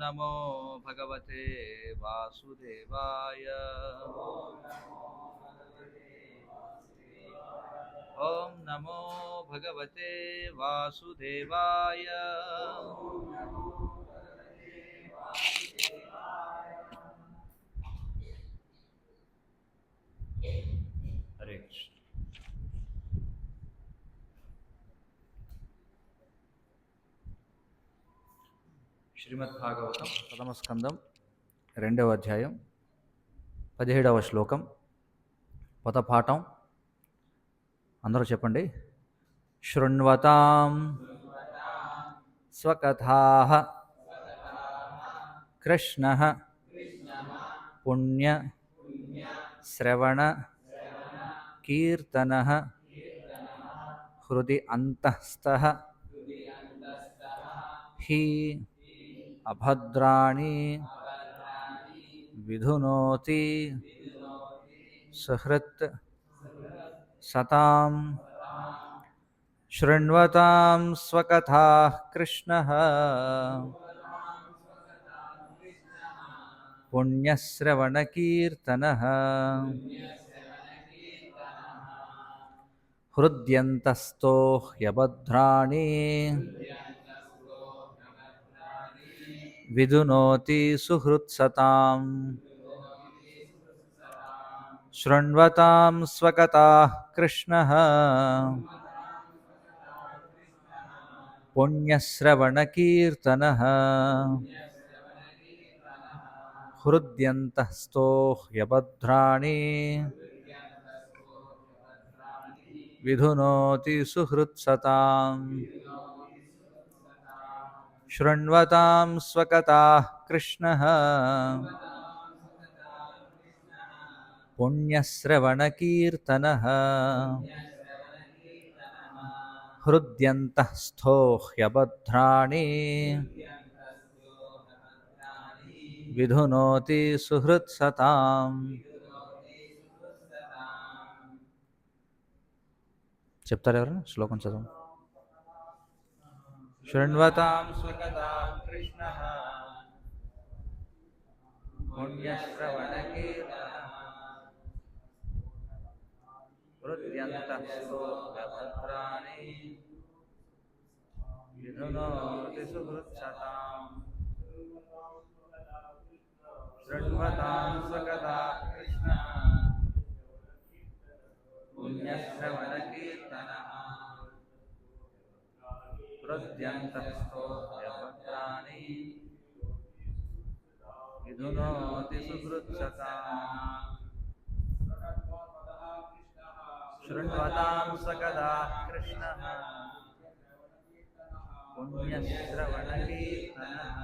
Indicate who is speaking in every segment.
Speaker 1: నమో భగవతే వాసుదేవాయ. ఓం నమో భగవతే వాసుదేవాయ. హరే కృష్ణ. శ్రీమద్భాగవతం ప్రథమ స్కందం 2వ అధ్యాయం 17వ శ్లోకం పదపాఠం. అందరూ చెప్పండి. శృణ్వతాం స్వకథాః కృష్ణః పుణ్య శ్రవణ కీర్తనః హృది అంతఃస్థః హి అభద్రాణి విధునోతి సుహృత్ సతాం. శృణ్వతాం స్వకథాః కృష్ణః పుణ్యశ్రవణకీర్తనః హృద్యంతస్థో హ్యభద్రాణి విధునోతి సుహృత్సతాం. శృణ్వతాం స్వకథాః కృష్ణః పుణ్యశ్రవణకీర్తనః హృద్యంతస్థో హ్యభద్రాణి విధునోతి సుహృత్సతాం. శృణ్వతాం స్వకథాః కృష్ణః పుణ్యశ్రవణకీర్తనః హృద్యంతస్థో హ్యభద్రాణి విధునోతి సుహృత్సతాం. చెప్తారు ఎవరు? శ్లోకం చదువు. శృణ్వతాం స్వకథాః కృష్ణః పుణ్యశ్రవణకీర్తనః హృద్యంతస్థో హ్యభద్రాణి విధునోతి సుహృత్సతాం. శృణ్వతాం స్వకథాః కృష్ణః పుణ్యశ్రవణకీర్తనః హృద్యంతస్థో హ్యభద్రాణి విధునోతి సుహృత్సతాం. శృణ్వతాం స్వకథాః కృష్ణః పుణ్యశ్రవణకీర్తనః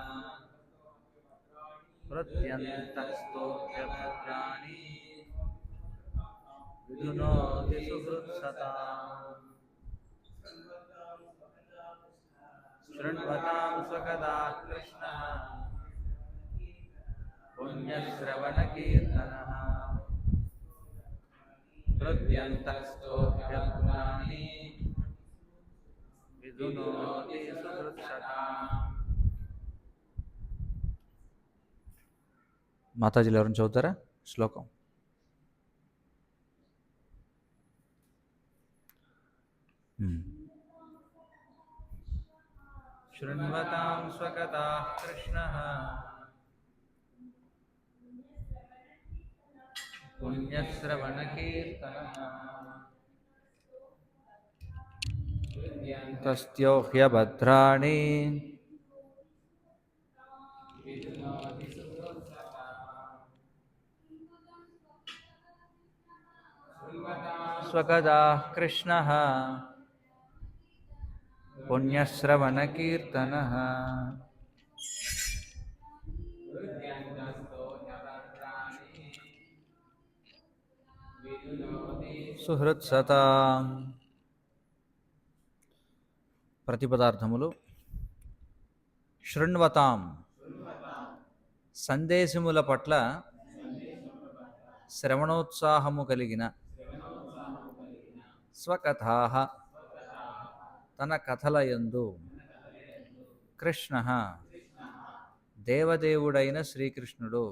Speaker 1: హృద్యంతస్థో హ్యభద్రాణి విధునోతి సుహృత్సతాం. శృణ్వతాం స్వకథాః కృష్ణః పుణ్యశ్రవణకీర్తనః హృద్యంతస్థో హ్యభద్రాణి విధునోతి సుహృత్సతాం. మాతాజీలు ఎవరిని చదువుతారా శ్లోకం? శృణ్వతాం స్వకథాః కృష్ణః పుణ్యశ్రవణకీర్తనః తస్థో హ్యభద్రాణి స్వకథాః కృష్ణః పుణ్యశ్రవణకీర్తనః సుహృత్సతాం. ప్రతిపదార్థములు. శృణ్వతాం సందేశముల పట్ల శ్రవణోత్సాహము కలిగిన, స్వకథాః తన కథలయందు, కృష్ణః దేవదేవుడైన శ్రీకృష్ణుడు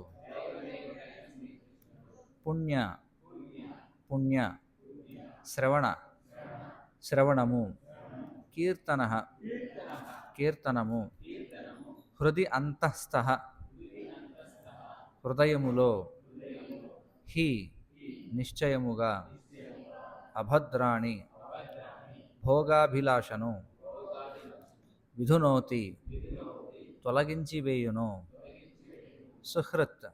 Speaker 1: పుణ్య పుణ్య శ్రవణ శ్రవణము కీర్తన కీర్తనము హృది అంతస్థ హృదయములో హి నిశ్చయముగా అభద్రాణి భోగాభిలాషను విధునోతి తొలగించివేయును సుహృత్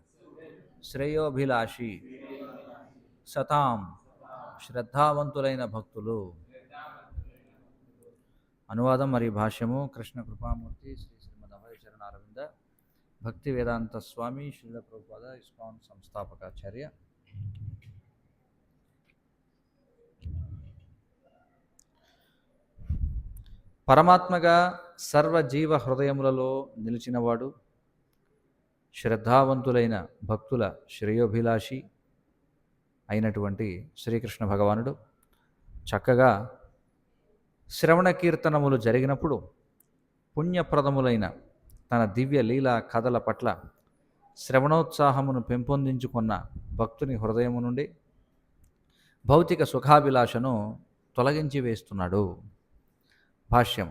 Speaker 1: శ్రేయోభిలాషి సతాం శ్రద్ధావంతులైన భక్తులు. అనువాదం మరియు భాష్యము కృష్ణ కృపామూర్తి శ్రీ శ్రీమద్ అభయ చరణ అరవింద భక్తి వేదాంత స్వామి శ్రీల ప్రభుపాద ఇస్కాన్ సంస్థాపకాచార్య. పరమాత్మగా సర్వజీవ హృదయములలో నిలిచినవాడు, శ్రద్ధావంతులైన భక్తుల శ్రేయోభిలాషి అయినటువంటి శ్రీకృష్ణ భగవానుడు చక్కగా శ్రవణ కీర్తనములు జరిగినప్పుడు పుణ్యప్రదములైన తన దివ్య లీలా కథల పట్ల శ్రవణోత్సాహమును పెంపొందించుకున్న భక్తుని హృదయము నుండి భౌతిక సుఖాభిలాషను తొలగించి వేస్తున్నాడు. భాష్యం.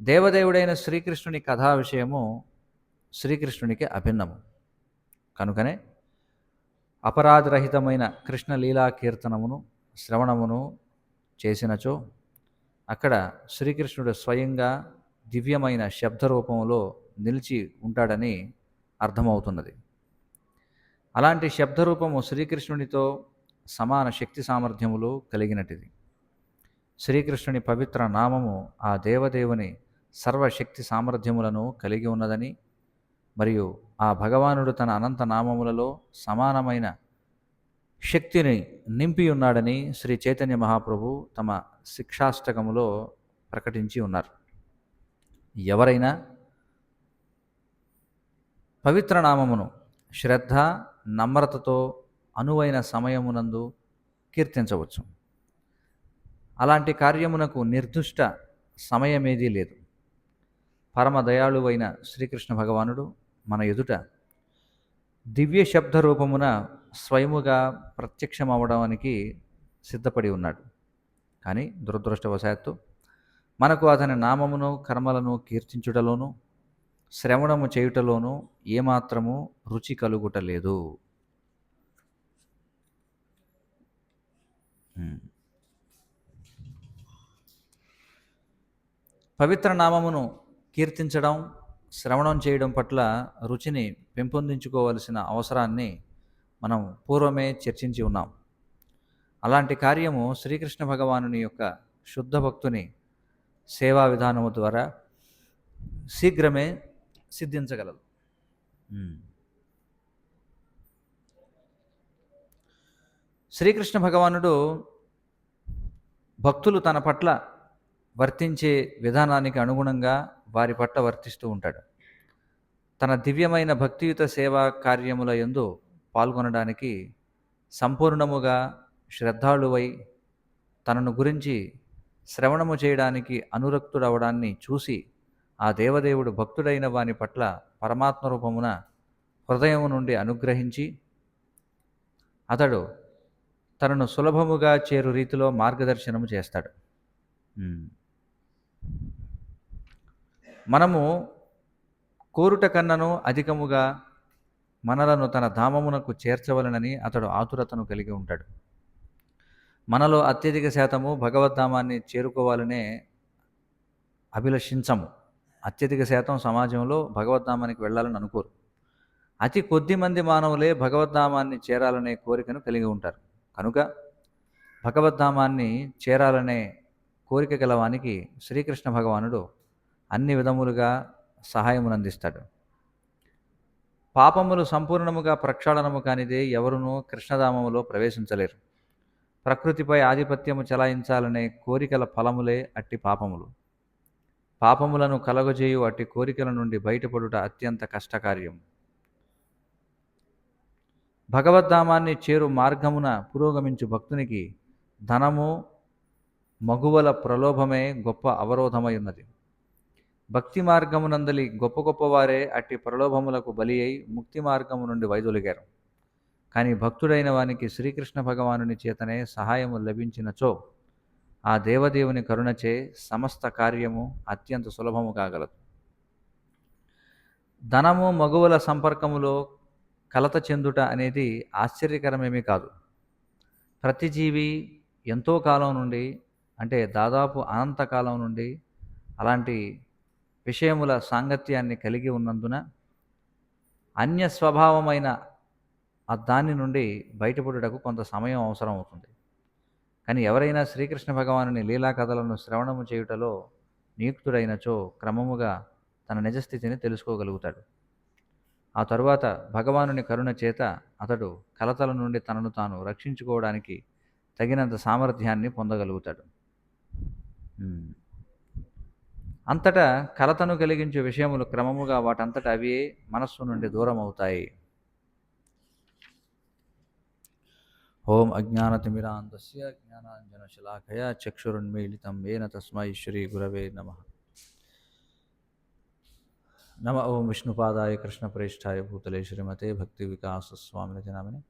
Speaker 1: దేవదేవుడైన శ్రీకృష్ణుని కథా విషయము శ్రీకృష్ణునికి అభిన్నము కనుకనే అపరాధరహితమైన కృష్ణ లీలా కీర్తనమును శ్రవణమును చేసినచో అక్కడ శ్రీకృష్ణుడు స్వయంగా దివ్యమైన శబ్దరూపంలో నిలిచి ఉంటాడని అర్థమవుతున్నది. అలాంటి శబ్దరూపము శ్రీకృష్ణునితో సమాన శక్తి సామర్థ్యములు కలిగినటిది. శ్రీకృష్ణుని పవిత్ర నామము ఆ దేవదేవుని సర్వశక్తి సామర్థ్యములను కలిగి ఉన్నదని మరియు ఆ భగవానుడు తన అనంత నామములలో సమానమైన శక్తిని నింపి ఉన్నాడని శ్రీ చైతన్య మహాప్రభు తమ శిక్షాష్టకములో ప్రకటించి ఉన్నారు. ఎవరైనా పవిత్ర నామమును శ్రద్ధ నమ్రతతో అనువైన సమయమునందు కీర్తించవచ్చు. అలాంటి కార్యమునకు నిర్దిష్ట సమయమేదీ లేదు. పరమ దయాళువైన శ్రీకృష్ణ భగవానుడు మన ఎదుట దివ్య శబ్ద రూపమున స్వయముగా ప్రత్యక్షమవడానికి సిద్ధపడి ఉన్నాడు. కానీ దురదృష్టవశాత్తు మనకు అతని నామమును కర్మలను కీర్తించుటలోనూ శ్రవణము చేయుటలోనూ ఏమాత్రము రుచి కలుగుటలేదు. పవిత్ర నామమును కీర్తించడం శ్రవణం చేయడం పట్ల రుచిని పెంపొందించుకోవలసిన అవసరాన్ని మనం పూర్వమే చర్చించి ఉన్నాం. అలాంటి కార్యము శ్రీకృష్ణ భగవానుని యొక్క శుద్ధ భక్తుని సేవా విధానము ద్వారా శీఘ్రమే సిద్ధించగలదు. శ్రీకృష్ణ భగవానుడు భక్తులు తన పట్ల వర్తించే విధానానికి అనుగుణంగా వారి పట్ల వర్తిస్తూ ఉంటాడు. తన దివ్యమైన భక్తియుత సేవా కార్యముల యందు పాల్గొనడానికి సంపూర్ణముగా శ్రద్ధాళువై తనను గురించి శ్రవణము చేయడానికి అనురక్తుడవడాన్ని చూసి ఆ దేవదేవుడు భక్తుడైన వాని పట్ల పరమాత్మ రూపమున హృదయము నుండి అనుగ్రహించి అతడు తనను సులభముగా చేరు రీతిలో మార్గదర్శనము చేస్తాడు. మనము కోరుట కన్నను అధికముగా మనలను తన ధామమునకు చేర్చవలనని అతడు ఆతురతను కలిగి ఉంటాడు. మనలో అత్యధిక శాతము భగవద్ధామాన్ని చేరుకోవాలనే అభిలషించము. అత్యధిక శాతం సమాజంలో భగవద్ధామానికి వెళ్ళాలని అనుకోరు. అతి కొద్ది మంది మానవులే భగవద్ధామాన్ని చేరాలనే కోరికను కలిగి ఉంటారు. కనుక భగవద్ధామాన్ని చేరాలనే కోరిక గలవానికి శ్రీకృష్ణ భగవానుడు అన్ని విధములుగా సహాయమునందిస్తాడు. పాపములు సంపూర్ణముగా ప్రక్షాళనము కానిదే ఎవరునూ కృష్ణధామములో ప్రవేశించలేరు. ప్రకృతిపై ఆధిపత్యము చెలాయించాలనే కోరికల ఫలములే అట్టి పాపములు. పాపములను కలగజేయు అట్టి కోరికల నుండి బయటపడుట అత్యంత కష్టకార్యం. భగవద్ధామాన్ని చేరు మార్గమున పురోగమించు భక్తునికి ధనము మగువల ప్రలోభమే గొప్ప అవరోధమై ఉన్నది. భక్తి మార్గమునందలి గొప్ప గొప్పవారే అట్టి ప్రలోభములకు బలి అయి ముక్తి మార్గము నుండి వైదొలిగారు. కానీ భక్తుడైన వానికి శ్రీకృష్ణ భగవానుని చేతనే సహాయము లభించినచో ఆ దేవదేవుని కరుణచే సమస్త కార్యము అత్యంత సులభము కాగలదు. ధనము మగువల సంపర్కములో కలత చెందుట అనేది ఆశ్చర్యకరమేమీ కాదు. ప్రతి జీవి ఎంతో కాలం నుండి, అంటే దాదాపు అనంతకాలం నుండి అలాంటి విషయముల సాంగత్యాన్ని కలిగి ఉన్నందున అన్య స్వభావమైన ఆ దాని నుండి బయటపడుటకు కొంత సమయం అవసరం అవుతుంది. కానీ ఎవరైనా శ్రీకృష్ణ భగవానుని లీలా కథలను శ్రవణము చేయుటలో నియుక్తుడైనచో క్రమముగా తన నిజస్థితిని తెలుసుకోగలుగుతాడు. ఆ తరువాత భగవానుని కరుణ చేత అతడు కలతల నుండి తనను తాను రక్షించుకోవడానికి తగినంత సామర్థ్యాన్ని పొందగలుగుతాడు. అంతటా కలతను కలిగించే విషయములు క్రమముగా వాటంతట అవే మనస్సు నుండి దూరం అవుతాయి. ఓం అజ్ఞానతిమిరాంధస్య జ్ఞానాంజనశలాకయా చక్షురున్మీలితం ఏన తస్మై శ్రీ గురవే నమః. నమ ఓం విష్ణుపాదాయ కృష్ణప్రేష్ఠాయ భూతలే శ్రీమతే భక్తి వికాస స్వామినితి నామినే.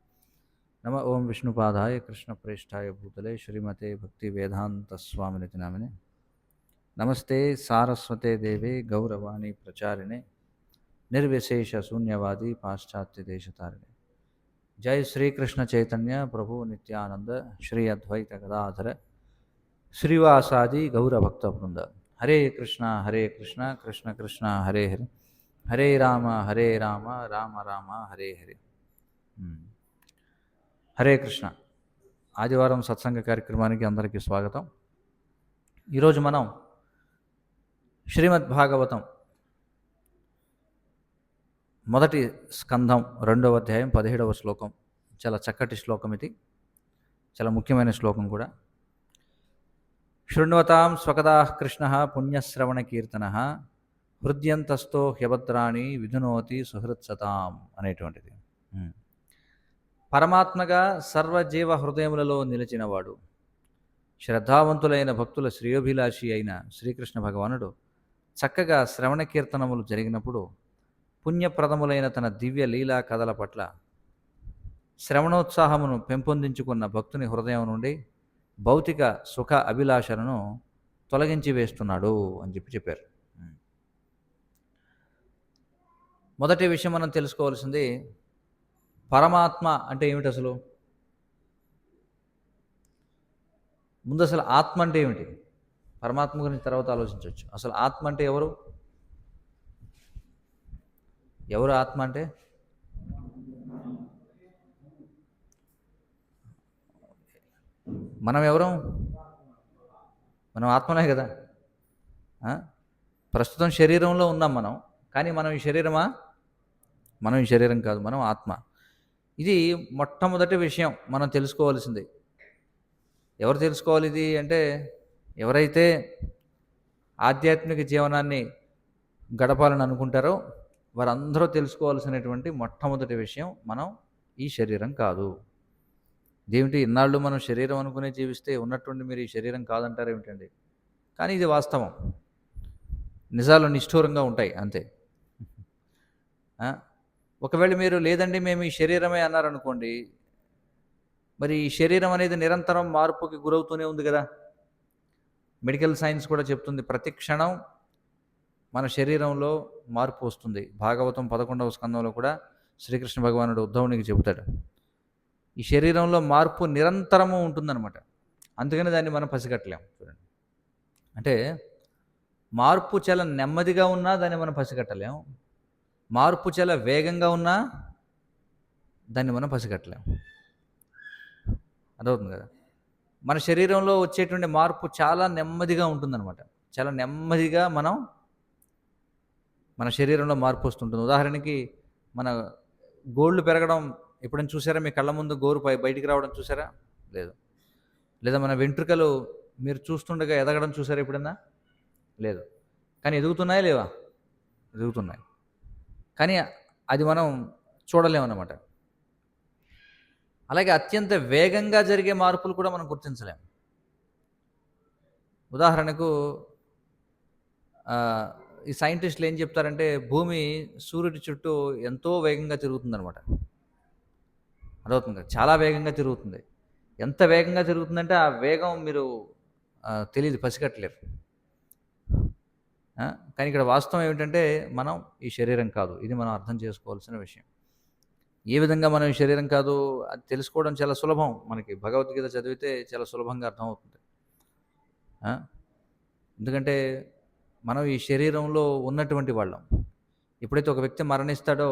Speaker 1: నమ ఓం విష్ణుపాదాయ కృష్ణప్రేష్ఠాయ భూతలే శ్రీమతే భక్తి వేదాంత స్వామినితి నామినే. నమస్తే సారస్వతే దేవే గౌరవాణి ప్రచారిణే నిర్విశేష శూన్యవాది పాశ్చాత్య దేశతారిణే. జై శ్రీకృష్ణ చైతన్య ప్రభు నిత్యానంద శ్రీ అద్వైత గదాధర శ్రీవాసాది గౌరభక్త బృంద. హరే కృష్ణ కృష్ణ కృష్ణ హరే హరే, హరే రామ రామ రామ హరే హరే. హరే కృష్ణ. ఆదివారం సత్సంగ కార్యక్రమానికి అందరికీ స్వాగతం. ఈరోజు మనం శ్రీమద్ భాగవతం మొదటి స్కంధం 2వ అధ్యాయం 17వ శ్లోకం. చాలా చక్కటి శ్లోకం ఇది, చాలా ముఖ్యమైన శ్లోకం కూడా. శృణ్వతాం స్వకదా కృష్ణ పుణ్యశ్రవణ కీర్తన హృద్యంతస్థో హ్యభద్రాణి విధునోతి సుహృత్సతాం అనేటువంటిది. పరమాత్మగా సర్వజీవ హృదయములలో నిలిచినవాడు, శ్రద్ధావంతులైన భక్తుల శ్రేయోభిలాషి అయిన శ్రీకృష్ణ భగవానుడు చక్కగా శ్రవణ కీర్తనములు జరిగినప్పుడు పుణ్యప్రదములైన తన దివ్య లీలా కథల పట్ల శ్రవణోత్సాహమును పెంపొందించుకున్న భక్తుని హృదయం నుండి భౌతిక సుఖ అభిలాషలను తొలగించి వేస్తున్నాడు అని చెప్పారు. మొదటి విషయం మనం తెలుసుకోవాల్సింది, పరమాత్మ అంటే ఏమిటి అసలు? ముందు అసలు ఆత్మ అంటే ఏమిటి? పరమాత్మ గురించి తర్వాత ఆలోచించవచ్చు. అసలు ఆత్మ అంటే ఎవరు? ఎవరు ఆత్మ అంటే? మనం ఎవరం? మనం ఆత్మనే కదా. ప్రస్తుతం శరీరంలో ఉన్నాం మనం, కానీ మనం ఈ శరీరమా? మనం ఈ శరీరం కాదు, మనం ఆత్మ. ఇది మొట్టమొదటి విషయం మనం తెలుసుకోవాల్సింది. ఎవరు తెలుసుకోవాలి ఇది అంటే, ఎవరైతే ఆధ్యాత్మిక జీవనాన్ని గడపాలని అనుకుంటారో వారందరూ తెలుసుకోవాల్సినటువంటి మొట్టమొదటి విషయం, మనం ఈ శరీరం కాదు. ఇదేమిటి, ఇన్నాళ్ళు మనం శరీరం అనుకునే జీవిస్తే ఉన్నట్టుండి మీరు ఈ శరీరం కాదంటారు ఏమిటండి? కానీ ఇది వాస్తవం. నిజాలు నిష్ఠూరంగా ఉంటాయి అంతే. ఒకవేళ మీరు లేదండి మేము ఈ శరీరమే అన్నారనుకోండి, మరి ఈ శరీరం అనేది నిరంతరం మార్పుకి గురవుతూనే ఉంది కదా. మెడికల్ సైన్స్ కూడా చెప్తుంది, ప్రతి క్షణం మన శరీరంలో మార్పు వస్తుంది. భాగవతం 11వ స్కందంలో కూడా శ్రీకృష్ణ భగవానుడు ఉద్ధవునికి చెబుతాడు, ఈ శరీరంలో మార్పు నిరంతరము ఉంటుందన్నమాట. అందుకని దాన్ని మనం పసిగట్టలేం. చూడండి, అంటే మార్పు చాలా నెమ్మదిగా ఉన్నా దాన్ని మనం పసిగట్టలేం, మార్పు చాలా వేగంగా ఉన్నా దాన్ని మనం పసిగట్టలేం. అదవుతుంది కదా. మన శరీరంలో వచ్చేటువంటి మార్పు చాలా నెమ్మదిగా ఉంటుందన్నమాట. చాలా నెమ్మదిగా మన శరీరంలో మార్పు వస్తుంటుంది. ఉదాహరణకి మన గోళ్ళు పెరగడం ఎప్పుడైనా చూసారా? మీ కళ్ళ ముందు గోరు బయటికి రావడం చూసారా? లేదు. లేదా మన వెంట్రుకలు మీరు చూస్తుండగా ఎదగడం చూసారా ఎప్పుడన్నా? లేదు. కానీ ఎదుగుతున్నాయా లేవా? ఎదుగుతున్నాయి. కానీ అది మనం చూడలేమన్నమాట. అలాగే అత్యంత వేగంగా జరిగే మార్పులు కూడా మనం గుర్తించలేము. ఉదాహరణకు ఈ సైంటిస్టులు ఏం చెప్తారంటే భూమి సూర్యుడి చుట్టూ ఎంతో వేగంగా తిరుగుతుందనమాట. అర్థమవుతుంది కదా! చాలా వేగంగా తిరుగుతుంది. ఎంత వేగంగా తిరుగుతుందంటే ఆ వేగం మీరు తెలీదు, పసిగట్టలేరు. ఆ! కానీ ఇక్కడ వాస్తవం ఏమిటంటే మనం ఈ శరీరం కాదు. ఇది మనం అర్థం చేసుకోవాల్సిన విషయం. ఏ విధంగా మనం ఈ శరీరం కాదు అది తెలుసుకోవడం చాలా సులభం. మనకి భగవద్గీత చదివితే చాలా సులభంగా అర్థమవుతుంది. ఆ! ఎందుకంటే మనం ఈ శరీరంలో ఉన్నటువంటి వాళ్ళం. ఎప్పుడైతే ఒక వ్యక్తి మరణిస్తాడో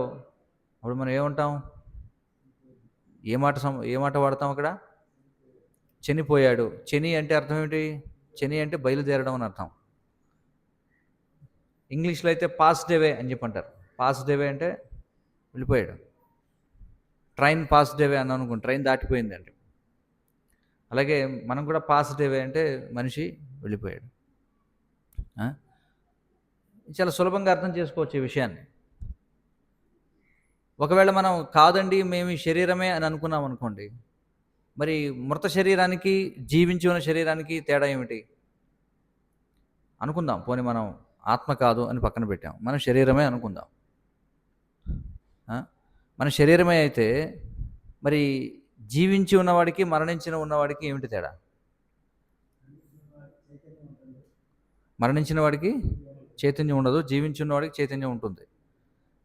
Speaker 1: అప్పుడు మనం ఏమంటాం? ఏ మాట వాడతాం అక్కడ? చనిపోయాడు. చని అంటే అర్థం ఏమిటి? చని అంటే బయలుదేరడం అని అర్థం. ఇంగ్లీష్‌లో అయితే పాస్డ్ అవే అని చెప్పి అంటారు. పాస్డ్ అవే అంటే వెళ్ళిపోయాడు. ట్రైన్ పాస్డ్ అవే అన్నాం అనుకోండి, ట్రైన్ దాటిపోయింది అంటే. అలాగే మనం కూడా పాస్డ్ అవే అంటే మనిషి వెళ్ళిపోయాడు. ఆ! చాలా సులభంగా అర్థం చేసుకోవచ్చు ఈ విషయాన్ని. ఒకవేళ మనం కాదండి మేము ఈ శరీరమే అని అనుకున్నాం అనుకోండి, మరి మృత శరీరానికి, జీవించి ఉన్న శరీరానికి తేడా ఏమిటి? అనుకుందాం. పోనీ మనం ఆత్మ కాదు అని పక్కన పెట్టాం. మనం శరీరమే అనుకుందాం. ఆ! మన శరీరమే అయితే మరి జీవించి ఉన్నవాడికి, మరణించిన ఉన్నవాడికి ఏమిటి తేడా? మరణించిన వాడికి చైతన్యం ఉండదు. జీవించి ఉన్నవాడికి చైతన్యం ఉంటుంది.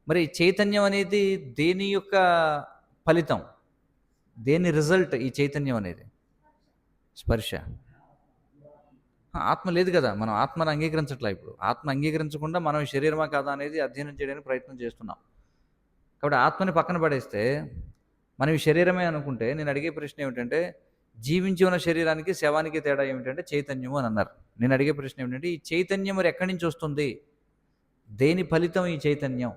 Speaker 1: మరి చైతన్యం అనేది దేని యొక్క ఫలితం? దేని రిజల్ట్ ఈ చైతన్యం అనేది? స్పర్శ. ఆత్మ లేదు కదా! మనం ఆత్మను అంగీకరించట్లా ఇప్పుడు. ఆత్మ అంగీకరించకుండా మనం ఈ శరీరమా కాదా అనేది అధ్యయనం చేయడానికి ప్రయత్నం చేస్తున్నాం. కాబట్టి ఆత్మని పక్కన పడేస్తే మనం ఈ శరీరమే అనుకుంటే నేను అడిగే ప్రశ్న ఏమిటంటే జీవించి ఉన్న శరీరానికి, శవానికి తేడా ఏమిటంటే చైతన్యము అని అన్నారు. నేను అడిగే ప్రశ్న ఏమిటంటే ఈ చైతన్యం మరి ఎక్కడి నుంచి వస్తుంది? దేని ఫలితం ఈ చైతన్యం?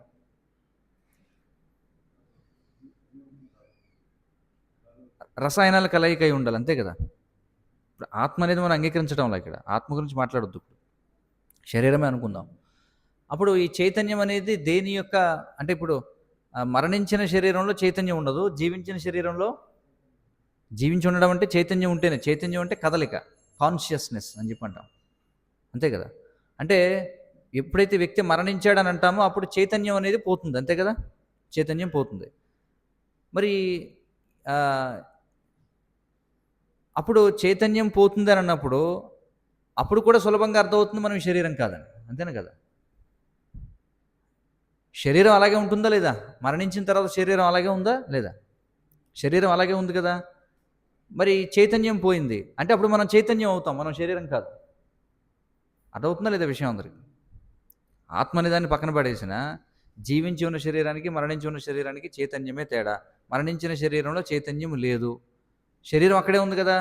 Speaker 1: రసాయనాల కలయిక అయి ఉండాలి. అంతే కదా! ఇప్పుడు ఆత్మ అనేది మనం అంగీకరించడంలా ఇక్కడ. ఆత్మ గురించి మాట్లాడొద్దు ఇప్పుడు. శరీరమే అనుకుందాం. అప్పుడు ఈ చైతన్యం అనేది దేని యొక్క అంటే ఇప్పుడు మరణించిన శరీరంలో చైతన్యం ఉండదు. జీవించిన శరీరంలో జీవించి ఉండడం అంటే చైతన్యం ఉంటేనే. చైతన్యం అంటే కదలిక, కాన్షియస్‌నెస్ అని చెప్పి అంటాం. అంతే కదా! అంటే ఎప్పుడైతే వ్యక్తి మరణించాడని అంటామో అప్పుడు చైతన్యం అనేది పోతుంది. అంతే కదా! చైతన్యం పోతుంది. మరి ఆహ్, అప్పుడు చైతన్యం పోతుందని అన్నప్పుడు అప్పుడు కూడా సులభంగా అర్థమవుతుంది మనం శరీరం కాదని. అంతేనా కదా! శరీరం అలాగే ఉంటుందా లేదా? మరణించిన తర్వాత శరీరం అలాగే ఉందా లేదా? శరీరం అలాగే ఉంది కదా! మరి చైతన్యం పోయింది. అంటే అప్పుడు మనం చైతన్యం అవుతాం. మనం శరీరం కాదు. అర్థమవుతుందా లేదా విషయం అందరికి? ఆత్మ అనే దాన్ని పక్కన పడేసినా జీవించి ఉన్న శరీరానికి, మరణించి ఉన్న శరీరానికి చైతన్యమే తేడా. మరణించిన శరీరంలో చైతన్యం లేదు. శరీరం అక్కడే ఉంది కదా!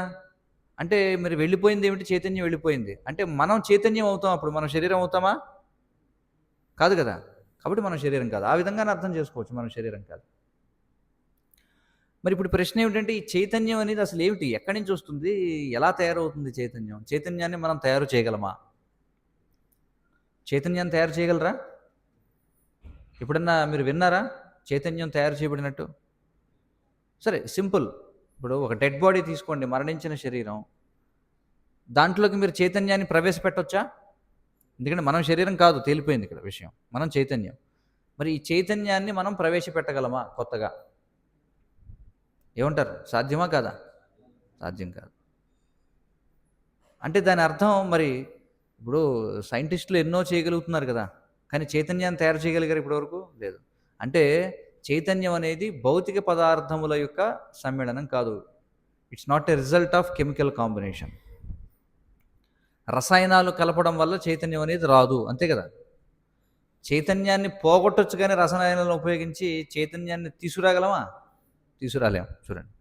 Speaker 1: అంటే మరి వెళ్ళిపోయింది ఏమిటి? చైతన్యం వెళ్ళిపోయింది. అంటే మనం చైతన్యం అవుతాం అప్పుడు. మనం శరీరం అవుతామా? కాదు కదా! కాబట్టి మనం శరీరం కాదు. ఆ విధంగానే అర్థం చేసుకోవచ్చు మనం శరీరం కాదు. మరి ఇప్పుడు ప్రశ్న ఏమిటంటే ఈ చైతన్యం అనేది అసలు ఏమిటి? ఎక్కడి నుంచి వస్తుంది? ఎలా తయారవుతుంది చైతన్యం? చైతన్యాన్ని మనం తయారు చేయగలమా? చైతన్యాన్ని తయారు చేయగలరా? ఎప్పుడన్నా మీరు విన్నారా? చైతన్యం తయారు చేయబడినట్టు? సరే సింపుల్. ఇప్పుడు ఒక డెడ్ బాడీ తీసుకోండి, మరణించిన శరీరం. దాంట్లోకి మీరు చైతన్యాన్ని ప్రవేశపెట్టొచ్చా? ఎందుకంటే మనం శరీరం కాదు, తేలిపోయింది ఇక్కడ విషయం. మనం చైతన్యం. మరి ఈ చైతన్యాన్ని మనం ప్రవేశపెట్టగలమా కొత్తగా? ఏమంటారు? సాధ్యమా కాదా? సాధ్యం కాదు. అంటే దాని అర్థం మరి ఇప్పుడు సైంటిస్టులు ఎన్నో చేయగలుగుతున్నారు కదా! కానీ చైతన్యాన్ని తయారు చేయగలిగారా ఇప్పటివరకు? లేదు. అంటే చైతన్యం అనేది భౌతిక పదార్థముల యొక్క సమ్మేళనం కాదు. It's not a result of chemical combination. రసాయనాలు కలపడం వల్ల చైతన్యం అనేది రాదు. అంతే కదా! చైతన్యాన్ని పోగొట్టొచ్చు కానీ రసాయనాలను ఉపయోగించి చైతన్యాన్ని తీసుకురాగలమా? తీసుకురాలేం. చూడండి.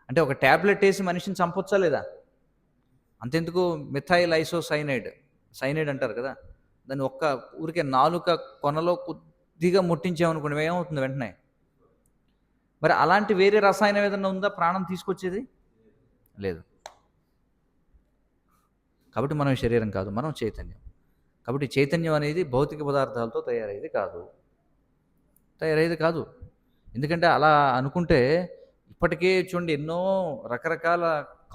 Speaker 1: అంటే ఒక టాబ్లెట్ ఏసి మనిషిని చంపొచ్చా లేదా? అంతెందుకు మిథైల్ ఐసోసైనైడ్, సైనైడ్ అంటారు కదా! దాన్ని ఒక్క ఊరికే నాలుక కొనలో కొద్దిగా ముట్టించామనుకోండి ఏమవుతుంది వెంటనే? మరి అలాంటి వేరే రసాయనం ఏదన్నా ఉందా ప్రాణం తీసుకొచ్చేది? లేదు. కాబట్టి మనం శరీరం కాదు, మనం చైతన్యం. కాబట్టి చైతన్యం అనేది భౌతిక పదార్థాలతో తయారయ్యేది కాదు. ఎందుకంటే అలా అనుకుంటే ఇప్పటికే చూడండి ఎన్నో రకరకాల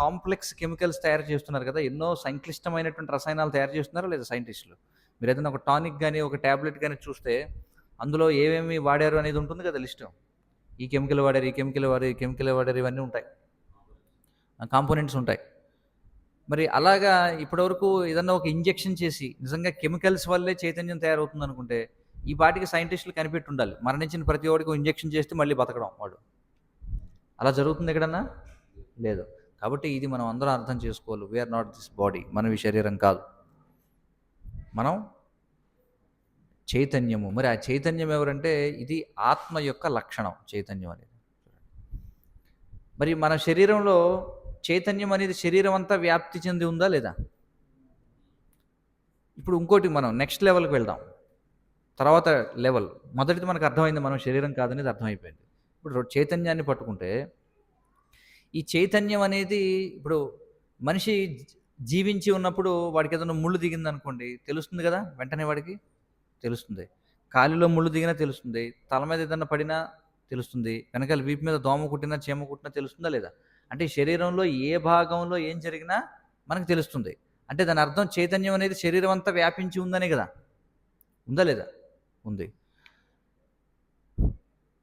Speaker 1: కాంప్లెక్స్ కెమికల్స్ తయారు చేస్తున్నారు కదా! ఎన్నో సంక్లిష్టమైనటువంటి రసాయనాలు తయారు చేస్తున్నారా లేదా సైంటిస్టులు? మీరు ఏదైనా ఒక టానిక్ కానీ ఒక ట్యాబ్లెట్ కానీ చూస్తే అందులో ఏమేమి వాడారు అనేది ఉంటుంది కదా లిస్ట్. ఈ కెమికల్ వాడారు, ఈ కెమికల్ వాడారు, ఈ కెమికల్ వాడారు, ఇవన్నీ ఉంటాయి, కాంపోనెంట్స్ ఉంటాయి. మరి అలాగా ఇప్పటివరకు ఏదన్నా ఒక ఇంజెక్షన్ చేసి నిజంగా కెమికల్స్ వల్లే చైతన్యం తయారవుతుంది అనుకుంటే ఈ పాటికి సైంటిస్టులు కనిపెట్టి ఉండాలి. మరణించిన ప్రతి ఒక్కడికి ఇంజెక్షన్ చేస్తే మళ్ళీ బతకడం వాడు. అలా జరుగుతుంది ఎక్కడన్నా? లేదు. కాబట్టి ఇది మనం అందరం అర్థం చేసుకోవాలి. వీఆర్ నాట్ దిస్ బాడీ, మనం ఈ శరీరం కాదు, మనం చైతన్యము. మరి ఆ చైతన్యం ఎవరంటే ఇది ఆత్మ యొక్క లక్షణం చైతన్యం అనేది. మరి మన శరీరంలో చైతన్యం అనేది శరీరం అంతా వ్యాప్తి చెంది ఉందా లేదా? ఇప్పుడు ఇంకోటి మనం నెక్స్ట్ లెవెల్కి వెళ్దాం. తర్వాత లెవెల్, మొదటిది మనకు అర్థమైంది మనం శరీరం కాదనేది అర్థమైపోయింది. ఇప్పుడు చైతన్యాన్ని పట్టుకుంటే ఈ చైతన్యం అనేది ఇప్పుడు మనిషి జీవించి ఉన్నప్పుడు వాడికి ఏదైనా ముళ్ళు దిగింది అనుకోండి, తెలుస్తుంది కదా వెంటనే వాడికి తెలుస్తుంది. కాలిలో ముళ్ళు దిగినా తెలుస్తుంది, తల మీద ఏదన్నా పడినా తెలుస్తుంది, వెనకాల వీపు మీద దోమ కుట్టినా చీమ కుట్టినా తెలుస్తుందా లేదా? అంటే శరీరంలో ఏ భాగంలో ఏం జరిగినా మనకు తెలుస్తుంది. అంటే దాని అర్థం చైతన్యం అనేది శరీరం అంతా వ్యాపించి ఉందనే కదా. ఉందా లేదా? ఉంది.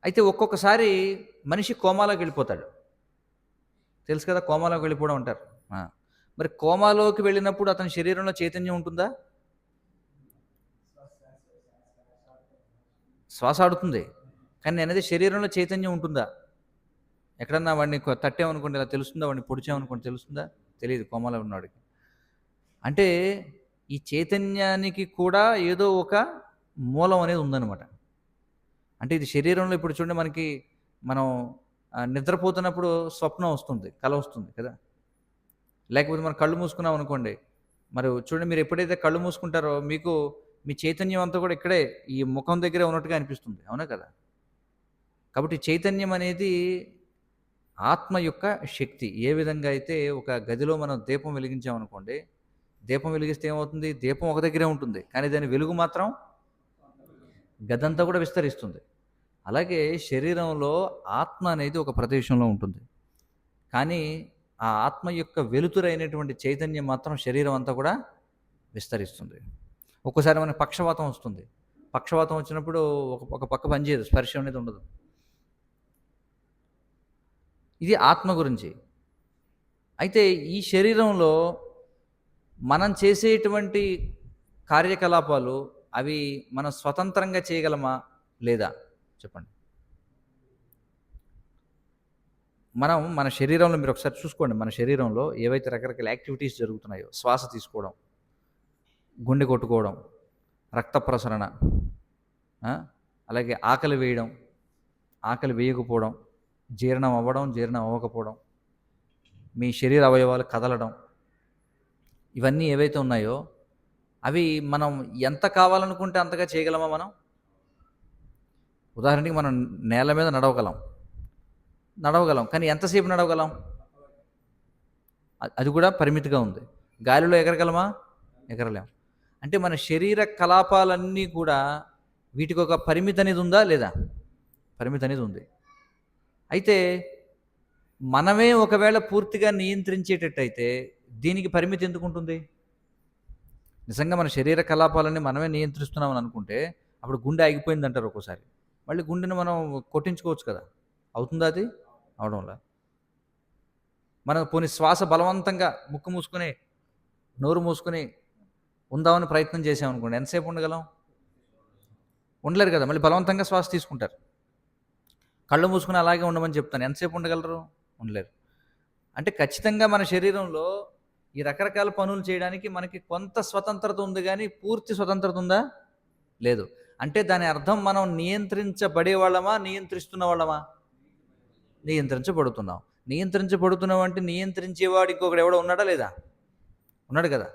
Speaker 1: అయితే ఒక్కొక్కసారి మనిషి కోమాలోకి వెళ్ళిపోతాడు, తెలుసు కదా, కోమాలోకి వెళ్ళిపోవడం అంటారు. మరి కోమాలోకి వెళ్ళినప్పుడు అతని శరీరంలో చైతన్యం ఉంటుందా? శ్వాస ఆడుతుంది, కానీ అనేది శరీరంలో చైతన్యం ఉంటుందా? ఎక్కడన్నా వాడిని తట్టామనుకోండి ఇలా తెలుస్తుందా? వాడిని పొడిచామనుకోండి తెలుస్తుందా? తెలియదు కోమాలో ఉన్నవాడికి. అంటే ఈ చైతన్యానికి కూడా ఏదో ఒక మూలం అనేది ఉందన్నమాట. అంటే ఇది శరీరంలో ఇప్పుడు చూడండి, మనకి మనం నిద్రపోతున్నప్పుడు స్వప్నం వస్తుంది, కల వస్తుంది కదా. లేకపోతే మనం కళ్ళు మూసుకున్నాం అనుకోండి, మరి చూడండి మీరు ఎప్పుడైతే కళ్ళు మూసుకుంటారో మీకు మీ చైతన్యం అంతా కూడా ఇక్కడే ఈ ముఖం దగ్గరే ఉన్నట్టుగా అనిపిస్తుంది, అవునా కదా. కాబట్టి చైతన్యం అనేది ఆత్మ యొక్క శక్తి. ఏ విధంగా అయితే ఒక గదిలో మనం దీపం వెలిగించామనుకోండి, దీపం వెలిగిస్తే ఏమవుతుంది? దీపం ఒక దగ్గరే ఉంటుంది, కానీ దాని వెలుగు మాత్రం గదంతా కూడా విస్తరిస్తుంది. అలాగే శరీరంలో ఆత్మ అనేది ఒక ప్రదేశంలో ఉంటుంది, కానీ ఆ ఆత్మ యొక్క వెలుతురైనటువంటి చైతన్యం మాత్రం శరీరం అంతా కూడా విస్తరిస్తుంది. ఒక్కోసారి మనకి పక్షవాతం వస్తుంది, పక్షవాతం వచ్చినప్పుడు ఒక పక్క పనిచేయదు, స్పర్శ అనేది ఉండదు. ఇది ఆత్మ గురించి. అయితే ఈ శరీరంలో మనం చేసేటువంటి కార్యకలాపాలు అవి మనం స్వతంత్రంగా చేయగలమా లేదా చెప్పండి. మనం మన శరీరంలో మీరు ఒకసారి చూసుకోండి, మన శరీరంలో ఏవైతే రకరకాల యాక్టివిటీస్ జరుగుతున్నాయో, శ్వాస తీసుకోవడం, గుండె కొట్టుకోవడం, రక్త ప్రసరణ, అలాగే ఆకలి వేయడం, ఆకలి వేయకపోవడం, జీర్ణం అవ్వడం, జీర్ణం అవ్వకపోవడం, మీ శరీర అవయవాలు కదలడం, ఇవన్నీ ఏవైతే ఉన్నాయో అవి మనం ఎంత కావాలనుకుంటే అంతగా చేయగలమా మనం? ఉదాహరణకి మనం నేల మీద నడవగలం, కానీ ఎంతసేపు నడవగలం? అది కూడా పరిమితిగా ఉంది. గాలిలో ఎగరగలమా? ఎగరలేం. అంటే మన శరీర కలాపాలన్నీ కూడా వీటికి ఒక పరిమితి అనేది ఉందా లేదా? పరిమితి అనేది ఉంది. అయితే మనమే ఒకవేళ పూర్తిగా నియంత్రించేటట్టయితే దీనికి పరిమితి ఎందుకు ఉంటుంది? నిజంగా మన శరీర కలాపాలన్నీ మనమే నియంత్రిస్తున్నామని అనుకుంటే అప్పుడు గుండె ఆగిపోయింది అంటారు ఒక్కోసారి. మళ్ళీ గుండెను మనం కొట్టించుకోవచ్చు కదా, అవుతుందా? అది అవడంలా మనం పోనీ శ్వాస బలవంతంగా ముక్కు మూసుకొని నోరు మూసుకొని ఉందామని ప్రయత్నం చేసామనుకోండి, ఎంతసేపు ఉండగలం? ఉండలేరు కదా. మళ్ళీ బలవంతంగా శ్వాస తీసుకుంటారు. కళ్ళు మూసుకుని అలాగే ఉండమని చెప్తాను, ఎంతసేపు ఉండగలరు? ఉండలేరు. అంటే ఖచ్చితంగా మన శరీరంలో ఈ రకరకాల పనులు చేయడానికి మనకి కొంత స్వతంత్రత ఉంది, కానీ పూర్తి స్వతంత్రత ఉందా? లేదు. అంటే దాని అర్థం మనం నియంత్రించబడే వాళ్ళమా, నియంత్రిస్తున్న వాళ్ళమా? నియంత్రించబడుతున్నాం. నియంత్రించబడుతున్నాం అంటే నియంత్రించేవాడు ఇంకొకడు ఎవడో ఉన్నాడా లేదా? ఉన్నాడు కదా.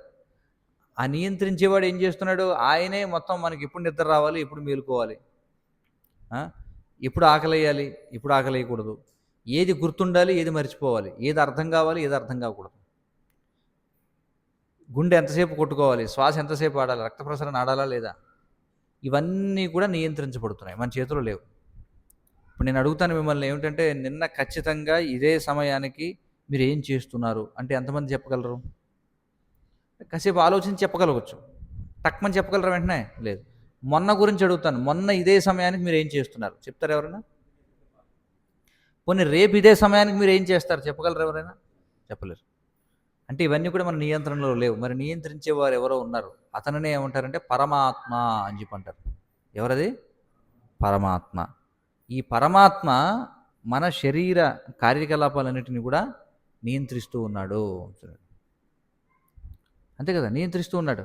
Speaker 1: ఆ నియంత్రించేవాడు ఏం చేస్తున్నాడు? ఆయనే మొత్తం మనకి ఎప్పుడు నిద్ర రావాలి, ఎప్పుడు మేలుకోవాలి, ఎప్పుడు ఆకలేయాలి, ఎప్పుడు ఆకలేయకూడదు, ఏది గుర్తుండాలి, ఏది మర్చిపోవాలి, ఏది అర్థం కావాలి, ఏది అర్థం కాకూడదు, గుండె ఎంతసేపు కొట్టుకోవాలి, శ్వాస ఎంతసేపు ఆడాలి, రక్త ప్రసరణ ఆడాలా లేదా, ఇవన్నీ కూడా నియంత్రించబడుతున్నాయి, మన చేతిలో లేవు. ఇప్పుడు నేను అడుగుతాను మిమ్మల్ని ఏమిటంటే, నిన్న ఖచ్చితంగా ఇదే సమయానికి మీరు ఏం చేస్తున్నారు అంటే ఎంతమంది చెప్పగలరు? కాసేపు ఆలోచించి చెప్పగలవచ్చు, టక్మని చెప్పగలరా వెంటనే? లేదు. మొన్న గురించి అడుగుతాను. మొన్న ఇదే సమయానికి మీరు ఏం చేస్తున్నారు? చెప్తారా ఎవరైనా? పోనీ రేపు ఇదే సమయానికి మీరు ఏం చేస్తారు? చెప్పగలరా ఎవరైనా? చెప్పలేరు. అంటే ఇవన్నీ కూడా మన నియంత్రణలో లేవు. మరి నియంత్రించేవారు ఎవరో ఉన్నారు. అతనినే ఏమంటారంటే పరమాత్మ అని చెప్పి అంటారు. ఎవరది? పరమాత్మ. ఈ పరమాత్మ మన శరీర కార్యకలాపాలన్నిటిని కూడా నియంత్రిస్తూ ఉన్నాడు. అంతే కదా, నియంత్రిస్తూ ఉన్నాడు.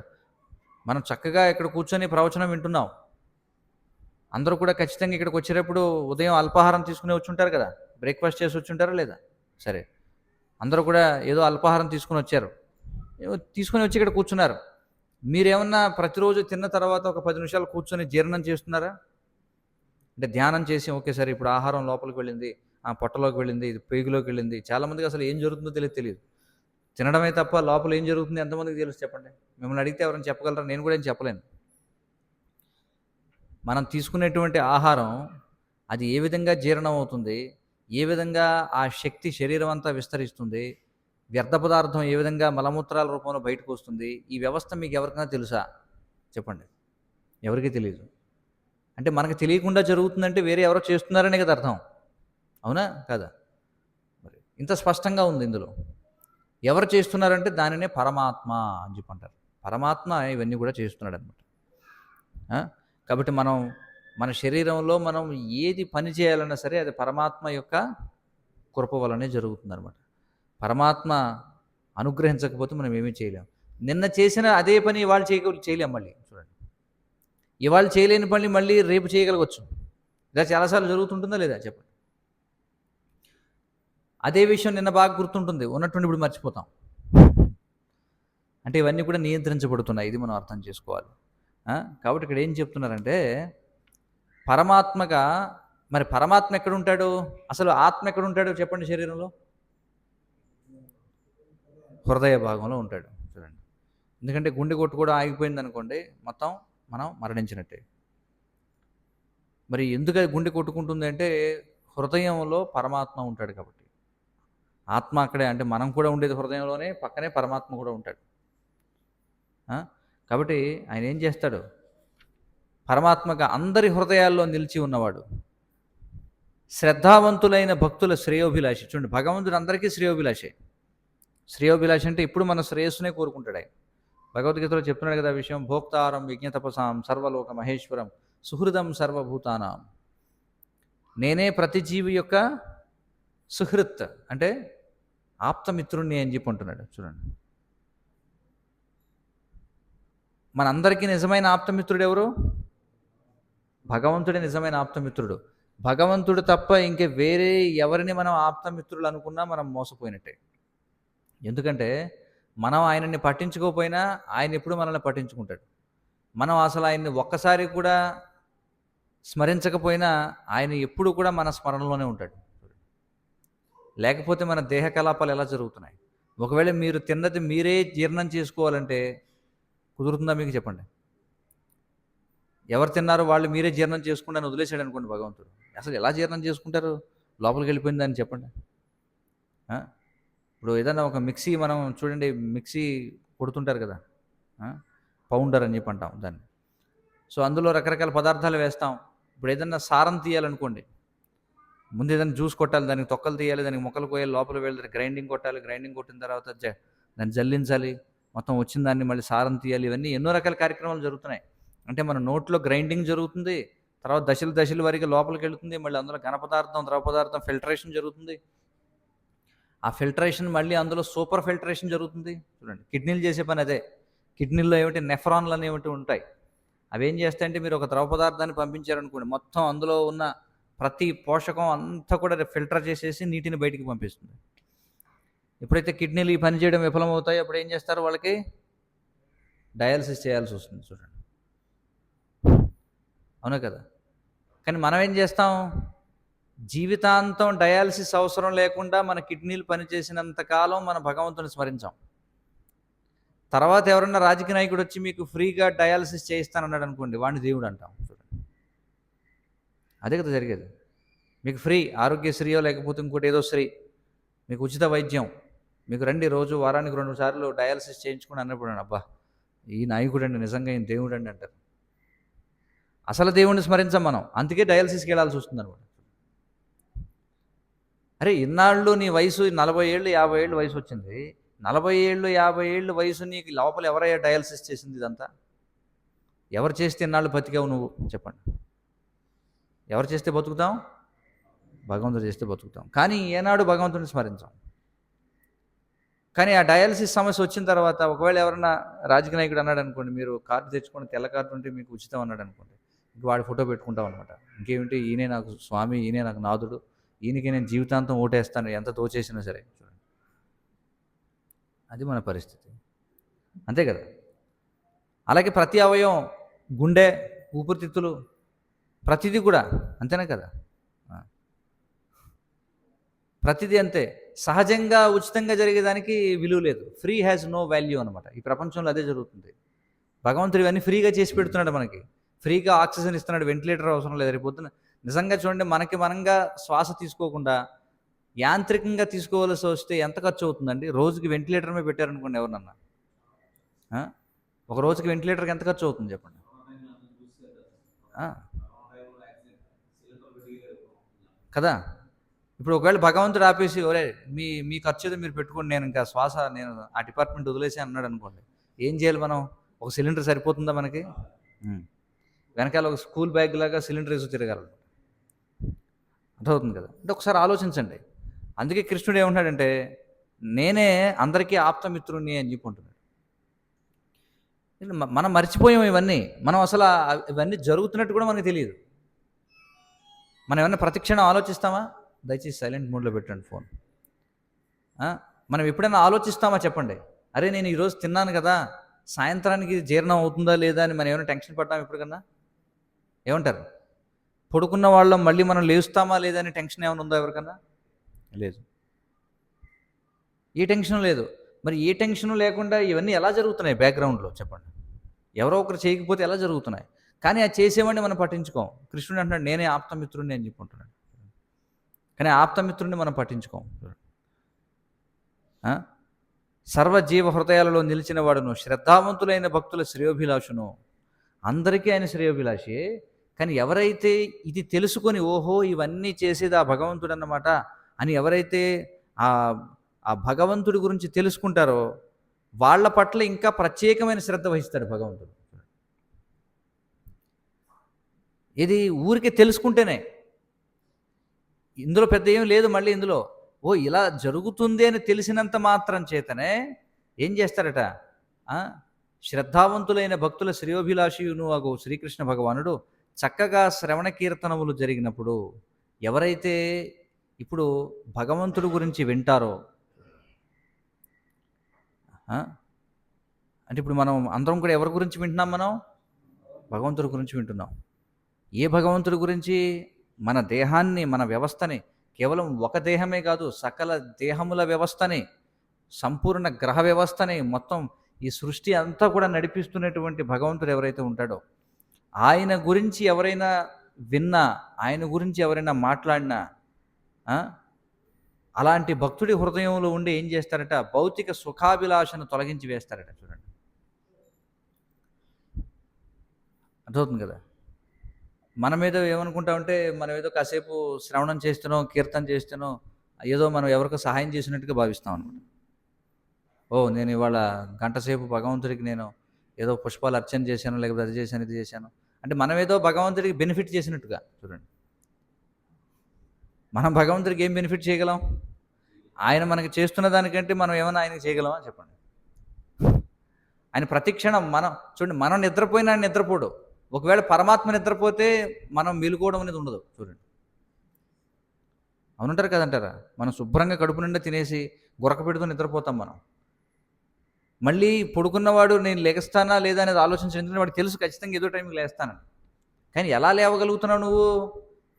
Speaker 1: మనం చక్కగా ఇక్కడ కూర్చొని ప్రవచనం వింటున్నాం. అందరూ కూడా ఖచ్చితంగా ఇక్కడికి వచ్చేటప్పుడు ఉదయం అల్పాహారం తీసుకుని వచ్చి ఉంటారు కదా, బ్రేక్ఫాస్ట్ చేసి వచ్చి ఉంటారా లేదా? సరే, అందరూ కూడా ఏదో అల్పాహారం తీసుకుని వచ్చారు, తీసుకుని వచ్చి ఇక్కడ కూర్చున్నారు. మీరేమన్నా ప్రతిరోజు తిన్న తర్వాత ఒక 10 నిమిషాలు కూర్చొని జీర్ణం చేస్తున్నారా? అంటే ధ్యానం చేసి ఓకే సరే ఇప్పుడు ఆహారం లోపలికి వెళ్ళింది, పొట్టలోకి వెళ్ళింది, ఇది పేగులోకి వెళ్ళింది. చాలామందికి అసలు ఏం జరుగుతుందో తెలియదు. తినడమే తప్ప లోపల ఏం జరుగుతుంది ఎంతమందికి తెలుసు చెప్పండి? మిమ్మల్ని అడిగితే ఎవరైనా చెప్పగలరా? నేను కూడా ఏం చెప్పలేను. మనం తీసుకునేటువంటి ఆహారం అది ఏ విధంగా జీర్ణం అవుతుంది, ఏ విధంగా ఆ శక్తి శరీరం అంతా విస్తరిస్తుంది, వ్యర్థ పదార్థం ఏ విధంగా మలమూత్రాల రూపంలో బయటకు వస్తుంది, ఈ వ్యవస్థ మీకు ఎవరికైనా తెలుసా? చెప్పండి. ఎవరికీ తెలియదు. అంటే మనకు తెలియకుండా జరుగుతుందంటే వేరే ఎవరో చేస్తున్నారనే కదా అర్థం. అవునా కదా? మరి ఇంత స్పష్టంగా ఉంది ఇందులో. ఎవరు చేస్తున్నారంటే దానినే పరమాత్మ అని చెప్పి అంటారు. పరమాత్మ ఇవన్నీ కూడా చేస్తున్నాడు అనమాట. కాబట్టి మనం మన శరీరంలో మనం ఏది పని చేయాలన్నా సరే అది పరమాత్మ యొక్క కృప వలనే జరుగుతుందన్నమాట. పరమాత్మ అనుగ్రహించకపోతే మనం ఏమీ చేయలేం. నిన్న చేసిన అదే పని ఇవాళ చేయలేం. మళ్ళీ చూడండి, ఇవాళ చేయలేని పని మళ్ళీ రేపు చేయగలగవచ్చు. ఇలా చాలాసార్లు జరుగుతుంటుందా లేదా చెప్పండి? అదే విషయం నిన్న బాగా గుర్తుంటుంది, ఉన్నటువంటి ఇప్పుడు మర్చిపోతాం. అంటే ఇవన్నీ కూడా నియంత్రించబడుతున్నాయి. ఇది మనం అర్థం చేసుకోవాలి. కాబట్టి ఇక్కడ ఏం చెప్తున్నారంటే పరమాత్మగా, మరి పరమాత్మ ఎక్కడుంటాడు? అసలు ఆత్మ ఎక్కడుంటాడు చెప్పండి? శరీరంలో హృదయ భాగంలో ఉంటాడు. చూడండి, ఎందుకంటే గుండె కొట్టు కూడా ఆగిపోయింది అనుకోండి, మొత్తం మనం మరణించినట్టే. మరి ఎందుకు గుండె కొట్టుకుంటుంది అంటే హృదయంలో పరమాత్మ ఉంటాడు కాబట్టి. ఆత్మ అక్కడే, అంటే మనం కూడా ఉండేది హృదయంలోనే, పక్కనే పరమాత్మ కూడా ఉంటాడు. కాబట్టి ఆయన ఏం చేస్తాడు? పరమాత్మగా అందరి హృదయాల్లో నిలిచి ఉన్నవాడు, శ్రద్ధావంతులైన భక్తుల శ్రేయోభిలాషి. చూడండి, భగవంతుడు అందరికీ శ్రేయోభిలాషే. శ్రేయోభిలాషి అంటే ఇప్పుడు మన శ్రేయస్సునే కోరుకుంటాడు ఆయన. భగవద్గీతలో చెప్తున్నాడు కదా విషయం, భోక్తారం యజ్ఞతపసాం సర్వలోక మహేశ్వరం సుహృదం సర్వభూతానాం. నేనే ప్రతి జీవి యొక్క సుహృత్, అంటే ఆప్తమిత్రుణ్ణి అని చెప్పి అంటున్నాడు. చూడండి, మనందరికీ నిజమైన ఆప్తమిత్రుడు ఎవరు? భగవంతుడే నిజమైన ఆప్తమిత్రుడు. భగవంతుడు తప్ప ఇంకే వేరే ఎవరిని మనం ఆప్తమిత్రులు అనుకున్నా మనం మోసపోయినట్టే. ఎందుకంటే మనం ఆయనని పట్టించుకోకపోయినా ఆయన ఎప్పుడు మనల్ని పట్టించుకుంటాడు. మనం అసలు ఆయన్ని ఒక్కసారి కూడా స్మరించకపోయినా ఆయన ఎప్పుడు కూడా మన స్మరణలోనే ఉంటాడు. లేకపోతే మన దేహ కలాపాలు ఎలా జరుగుతున్నాయి? ఒకవేళ మీరు తిన్నది మీరే జీర్ణం చేసుకోవాలంటే కుదురుతుందా మీకు? చెప్పండి. ఎవరు తిన్నారో వాళ్ళు మీరే జీర్ణం చేసుకుంటే అని వదిలేసాడు అనుకోండి భగవంతుడు, అసలు ఎలా జీర్ణం చేసుకుంటారు? లోపలికి వెళ్ళిపోయిందని చెప్పండి. ఇప్పుడు ఏదైనా ఒక మిక్సీ మనం చూడండి, మిక్సీ కొడుతుంటారు కదా, పౌండర్ అని చెప్పి అంటాం దాన్ని. సో అందులో రకరకాల పదార్థాలు వేస్తాం. ఇప్పుడు ఏదన్నా సారం తీయాలనుకోండి, ముందు ఏదైనా జ్యూస్ కొట్టాలి, దానికి తొక్కలు తీయాలి, దానికి మొక్కలు కోయాలి, లోపల వెళ్ళి గ్రైండింగ్ కొట్టాలి, గ్రైండింగ్ కొట్టిన తర్వాత దాన్ని జల్లించాలి, మొత్తం వచ్చిన దాన్ని మళ్ళీ సారం తీయాలి. ఇవన్నీ ఎన్నో రకాల కార్యక్రమాలు జరుగుతున్నాయి. అంటే మన నోట్లో గ్రైండింగ్ జరుగుతుంది, తర్వాత దశల వారికి లోపలికి వెళుతుంది, మళ్ళీ అందులో ఘన పదార్థం ద్రవ పదార్థం ఫిల్టరేషన్ జరుగుతుంది. ఆ ఫిల్టరేషన్ మళ్ళీ అందులో సూపర్ ఫిల్టరేషన్ జరుగుతుంది. చూడండి, కిడ్నీలు చేసే పని అదే. కిడ్నీల్లో ఏమిటి నెఫ్రాన్లు అనేవి ఉంటాయి. అవి ఏం చేస్తాయంటే మీరు ఒక ద్రవ పదార్థాన్ని పంపించారనుకోండి, మొత్తం అందులో ఉన్న ప్రతి పోషకం అంతా కూడా ఫిల్టర్ చేసేసి నీటిని బయటికి పంపిస్తుంది. ఎప్పుడైతే కిడ్నీలు ఈ పని చేయడం విఫలమవుతాయో అప్పుడు ఏం చేస్తారు? వాళ్ళకి డయాలసిస్ చేయాల్సి వస్తుంది. చూడండి, అవునా కదా? కానీ మనం ఏం చేస్తాం? జీవితాంతం డయాలసిస్ అవసరం లేకుండా మన కిడ్నీలు పనిచేసినంతకాలం మన భగవంతుని స్మరించాం. తర్వాత ఎవరన్నా రాజకీయ నాయకుడు వచ్చి మీకు ఫ్రీగా డయాలసిస్ చేయిస్తానన్నాడు అనుకోండి, వాడిని దేవుడు అంటాం. చూడండి, అదే కదా జరిగేది. మీకు ఫ్రీ ఆరోగ్యశ్రీయో లేకపోతే ఇంకోటి ఏదో శ్రీ, మీకు ఉచిత వైద్యం, మీకు రండి రోజు వారానికి 2 సార్లు డయాలసిస్ చేయించుకుని అన్నప్పుడు అబ్బా ఈ నాయకుడండి నిజంగా ఈయన దేవుడండి అంటారు. అసలు దేవుడిని స్మరించం మనం. అందుకే డయాలసిస్‌కి వెళ్ళాల్సి వస్తుందనమాట. అరే ఇన్నాళ్ళు నీ వయసు 40 ఏళ్ళు, 50 ఏళ్ళు వయసొచ్చింది. 40 ఏళ్ళు, 50 ఏళ్ళు వయసు నీకు లోపల ఎవరయ్యా డయాలసిస్ చేసింది ఇదంతా? ఎవరు చేస్తే ఇన్నాళ్ళు బతికావు నువ్వు చెప్పండి? ఎవరు చేస్తే బతుకుతాం? భగవంతుడు చేస్తే బతుకుతాం. కానీ ఏనాడు భగవంతుడిని స్మరించం. కానీ ఆ డయాలసిస్ సమస్య వచ్చిన తర్వాత ఒకవేళ ఎవరన్నా రాజకీయ నాయకుడు అన్నాడనుకోండి, మీరు కార్డు తెచ్చుకొని తెల్ల కార్డు ఉంటే మీకు ఉచితం అన్నాడనుకోండి, ఇంక వాడి ఫోటో పెట్టుకుంటాం అనమాట. ఇంకేమిటి ఈయనే నాకు స్వామి, ఈయనే నాకు నాథుడు, ఈయనకి నేను జీవితాంతం ఓటేస్తాను ఎంత తోచేసినా సరే. చూడండి, అది మన పరిస్థితి. అంతే కదా. అలాగే ప్రతి అవయవం, గుండె, ఊపిరితిత్తులు, ప్రతిదీ కూడా అంతేనే కదా. ప్రతిదీ అంతే. సహజంగా ఉచితంగా జరిగేదానికి విలువ లేదు. ఫ్రీ హ్యాస్ నో వాల్యూ అనమాట. ఈ ప్రపంచంలో అదే జరుగుతుంది. భగవంతుడు ఇవన్నీ ఫ్రీగా చేసి పెడుతున్నాడు మనకి. ఫ్రీగా ఆక్సిజన్ ఇస్తున్నాడు, వెంటిలేటర్ అవసరం లేదు. రేపు పొద్దున నిజంగా చూడండి, మనకి మనంగా శ్వాస తీసుకోకుండా యాంత్రికంగా తీసుకోవాల్సి వస్తే ఎంత ఖర్చు అవుతుందండి? రోజుకి వెంటిలేటర్ మీద పెట్టారనుకోండి ఎవరినన్నా, ఒక రోజుకి వెంటిలేటర్కి ఎంత ఖర్చు అవుతుంది చెప్పండి? కదా. ఇప్పుడు ఒకవేళ భగవంతుడు ఆపేసి ఒరే మీ మీ ఖర్చు ఏదో మీరు పెట్టుకోండి, నేను ఇంకా శ్వాస నేను ఆ డిపార్ట్మెంట్ వదిలేసి అన్నాడు అనుకోండి, ఏం చేయాలి మనం? ఒక సిలిండర్ సరిపోతుందా మనకి? వెనకాల ఒక స్కూల్ బ్యాగ్ లాగా సిలిండర్ వేసి తిరగాలి. అర్థమవుతుంది కదా. అంటే ఒకసారి ఆలోచించండి. అందుకే కృష్ణుడు ఏమంటాడంటే, నేనే అందరికీ ఆప్తమిత్రుణ్ణి అని చెప్పుకుంటున్నాడు. మనం మర్చిపోయాం ఇవన్నీ. మనం అసలు ఇవన్నీ జరుగుతున్నట్టు కూడా మనకు తెలియదు. మనం ఏమన్నా ప్రతిక్షణం ఆలోచిస్తామా? దయచేసి సైలెంట్ మోడ్లో పెట్టండి ఫోన్. మనం ఎప్పుడైనా ఆలోచిస్తామా చెప్పండి? అరే నేను ఈరోజు తిన్నాను కదా, సాయంత్రానికి జీర్ణం అవుతుందా లేదా అని మనం ఏమైనా టెన్షన్ పడ్డాం ఎప్పటికన్నా? ఏమంటారు? పడుకున్న వాళ్ళం మళ్ళీ మనం లేస్తామా లేదా అని టెన్షన్ ఏమైనా ఉందా ఎవరికన్నా? లేదు. ఏ టెన్షన్ లేదు. మరి ఏ టెన్షన్ లేకుండా ఇవన్నీ ఎలా జరుగుతున్నాయి బ్యాక్గ్రౌండ్లో చెప్పండి? ఎవరో ఒకరు చేయకపోతే ఎలా జరుగుతున్నాయి? కానీ అది చేసేవాడిని మనం పట్టించుకోం. కృష్ణుడు అంటున్నాడు, నేనే ఆప్తమిత్రుడిని అని చెప్పుకుంటున్నాడు. కానీ ఆప్తమిత్రుడిని మనం పట్టించుకోం. సర్వజీవ హృదయాలలో నిలిచిన వాడును, శ్రద్ధావంతులైన భక్తుల శ్రేయోభిలాషును. అందరికీ ఆయన శ్రేయోభిలాషి. కానీ ఎవరైతే ఇది తెలుసుకొని ఓహో ఇవన్నీ చేసేది ఆ భగవంతుడు అన్నమాట అని ఎవరైతే ఆ భగవంతుడి గురించి తెలుసుకుంటారో వాళ్ళ పట్ల ఇంకా ప్రత్యేకమైన శ్రద్ధ వహిస్తాడు భగవంతుడు. ఇది ఊరికే తెలుసుకుంటేనే, ఇందులో పెద్ద ఏం లేదు. మళ్ళీ ఇందులో ఓ ఇలా జరుగుతుంది అని తెలిసినంత మాత్రం చేతనే ఏం చేస్తారట? శ్రద్ధావంతులైన భక్తుల శ్రేయోభిలాషియును అగు శ్రీకృష్ణ భగవానుడు చక్కగా శ్రవణ కీర్తనములు జరిగినప్పుడు ఎవరైతే ఇప్పుడు భగవంతుడి గురించి వింటారో, అంటే ఇప్పుడు మనం అందరం కూడా ఎవరి గురించి వింటున్నాం? మనం భగవంతుడి గురించి వింటున్నాం. ఏ భగవంతుడి గురించి? మన దేహాన్ని, మన వ్యవస్థని, కేవలం ఒక దేహమే కాదు సకల దేహముల వ్యవస్థని, సంపూర్ణ గ్రహ వ్యవస్థని, మొత్తం ఈ సృష్టి అంతా కూడా నడిపిస్తున్నటువంటి భగవంతుడు ఎవరైతే ఉంటాడో, ఆయన గురించి ఎవరైనా విన్నా, ఆయన గురించి ఎవరైనా మాట్లాడినా, అలాంటి భక్తుడి హృదయంలో ఉండి ఏం చేస్తారట? భౌతిక సుఖాభిలాషను తొలగించి వేస్తారట. చూడండి, అర్థమవుతుంది కదా. మన మీద ఏమనుకుంటామంటే, మనం ఏదో కాసేపు శ్రవణం చేస్తున్నాం, కీర్తన చేస్తున్నాం, ఏదో మనం ఎవరికో సహాయం చేసినట్టుగా భావిస్తాం అనమాట. ఓ నేను ఇవాళ గంట సేపు భగవంతుడికి నేను ఏదో పుష్పాలు అర్చన చేశాను, లేకపోతే అది చేశాను, ఇది చేశాను అంటే మనం ఏదో భగవంతుడికి బెనిఫిట్ చేసినట్టుగా. చూడండి, మనం భగవంతుడికి ఏం బెనిఫిట్ చేయగలం? ఆయన మనకి చేస్తున్న దానికంటే మనం ఏమైనా ఆయనకి చేయగలమా చెప్పండి? ఆయన ప్రతిక్షణం చూడండి, మనం నిద్రపోయినా ఆయన నిద్రపోడు. ఒకవేళ పరమాత్మ నిద్రపోతే మనం మేలుకోవడం అనేది ఉండదు. చూడండి, అవునంటారు కదంటారా? మనం శుభ్రంగా కడుపు నిండా తినేసి గురక పెడుతూ నిద్రపోతాం మనం. మళ్ళీ పడుకున్నవాడు నేను లెగస్తానా లేదా అనేది ఆలోచించిన, ఎందుకంటే వాడికి తెలుసు ఖచ్చితంగా ఏదో టైంకి లేస్తానని. కానీ ఎలా లేవగలుగుతున్నావు నువ్వు?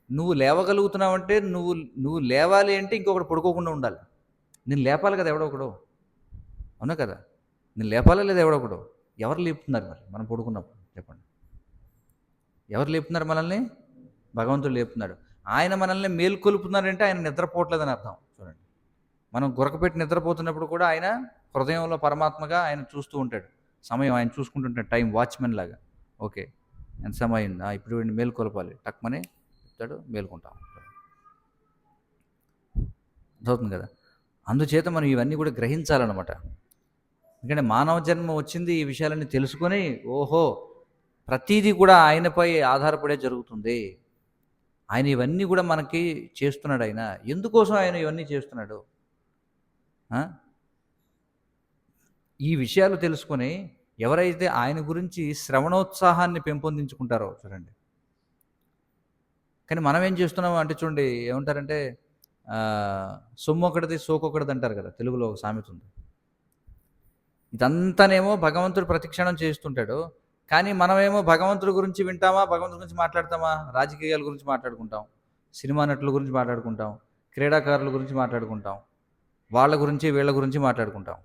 Speaker 1: నువ్వు లేవగలుగుతున్నావు అంటే నువ్వు లేవాలి అంటే ఇంకొకటి పడుకోకుండా ఉండాలి. నేను లేపాలి కదా ఎవడో ఒకడు, అవునా కదా? నేను లేపాలా లేదా ఎవడో ఒకడు? ఎవరు లేపుతున్నారు మరి మనం పడుకున్నప్పుడు చెప్పండి? ఎవరు లేపుతున్నారు మనల్ని? భగవంతుడు లేపుతున్నాడు. ఆయన మనల్ని మేల్కొలుపుతున్నాడంటే ఆయన నిద్రపోవట్లేదని అర్థం. చూడండి, మనం గురకపెట్టి నిద్రపోతున్నప్పుడు కూడా ఆయన హృదయంలో పరమాత్మగా ఆయన చూస్తూ ఉంటాడు. సమయం ఆయన చూసుకుంటుంటాడు, టైం వాచ్మెన్ లాగా. ఓకే, ఎంత సమయం అయింది, ఇప్పుడు వీడిని మేలుకొలపాలి, టక్మని చెప్తాడు, మేలుకుంటాం. అర్థమవుతుంది కదా. అందుచేత మనం ఇవన్నీ కూడా గ్రహించాలన్నమాట. ఎందుకంటే మానవ జన్మ వచ్చింది ఈ విషయాలన్నీ తెలుసుకొని, ఓహో ప్రతీదీ కూడా ఆయనపై ఆధారపడే జరుగుతుంది. ఆయన ఇవన్నీ కూడా మనకి చేస్తున్నాడు. ఆయన ఎందుకోసం ఆయన ఇవన్నీ చేస్తున్నాడు? ఈ విషయాలు తెలుసుకొని ఎవరైతే ఆయన గురించి శ్రవణోత్సాహాన్ని పెంపొందించుకుంటారో చూడండి. కానీ మనం ఏం చేస్తున్నాం అంటే చూడండి, ఏమంటారంటే సొమ్మొకటిది సోకొకటిది అంటారు కదా, తెలుగులో ఒక సామెత ఉంది. ఇదంతానేమో భగవంతుడు ప్రతిక్షణం చేస్తుంటాడు, కానీ మనమేమో భగవంతుడి గురించి వింటామా, భగవంతుడి గురించి మాట్లాడతామా? రాజకీయాల గురించి మాట్లాడుకుంటాం, సినిమా నటుల గురించి మాట్లాడుకుంటాం, క్రీడాకారుల గురించి మాట్లాడుకుంటాం, వాళ్ళ గురించి వీళ్ళ గురించి మాట్లాడుకుంటాం.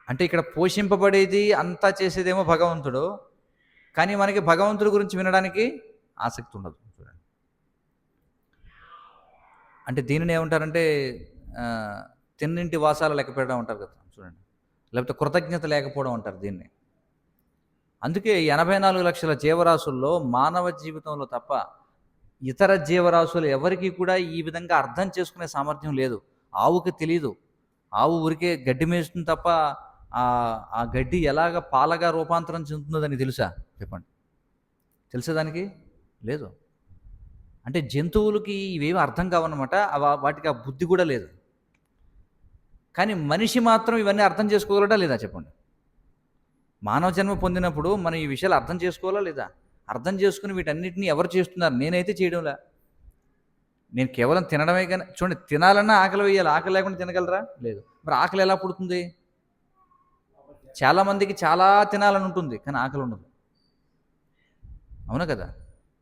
Speaker 1: అంటే ఇక్కడ పోషింపబడేది అంతా చేసేదేమో భగవంతుడు, కానీ మనకి భగవంతుడి గురించి వినడానికి ఆసక్తి ఉండదు. చూడండి, అంటే దీనిని ఏమంటారంటే తిన్నింటి వాసాలు లెక్క పెట్టడం అంటారు కదా, చూడండి, లేకపోతే కృతజ్ఞత లేకపోవడం అంటారు దీన్ని. అందుకే 84 లక్షల జీవరాశుల్లో మానవ జీవితంలో తప్ప ఇతర జీవరాశులు ఎవరికి కూడా ఈ విధంగా అర్థం చేసుకునే సామర్థ్యం లేదు. ఆవుకి తెలియదు, ఆవు ఊరికే గడ్డి మేస్తుంది తప్ప ఆ గడ్డి ఎలాగ పాలగా రూపాంతరం చెందుతుందని తెలుసా? చెప్పండి, తెలిసేదానికి లేదు. అంటే జంతువులకి ఇవేమి అర్థం కావన్నమాట, వాటికి ఆ బుద్ధి కూడా లేదు. కానీ మనిషి మాత్రం ఇవన్నీ అర్థం చేసుకోగలడా లేదా? చెప్పండి. మానవ జన్మ పొందినప్పుడు మనం ఈ విషయాలు అర్థం చేసుకోవాలా లేదా? అర్థం చేసుకుని వీటన్నిటిని ఎవరు చేస్తున్నారు? నేనైతే చేయడంలా. నేను కేవలం తినడమే. కానీ చూడండి, తినాలన్నా ఆకలి వేయాలి, ఆకలి లేకుండా తినగలరా? లేదు. మరి ఆకలి ఎలా పుడుతుంది? చాలామందికి చాలా తినాలని ఉంటుంది, కానీ ఆకలి ఉండదు. అవునా కదా?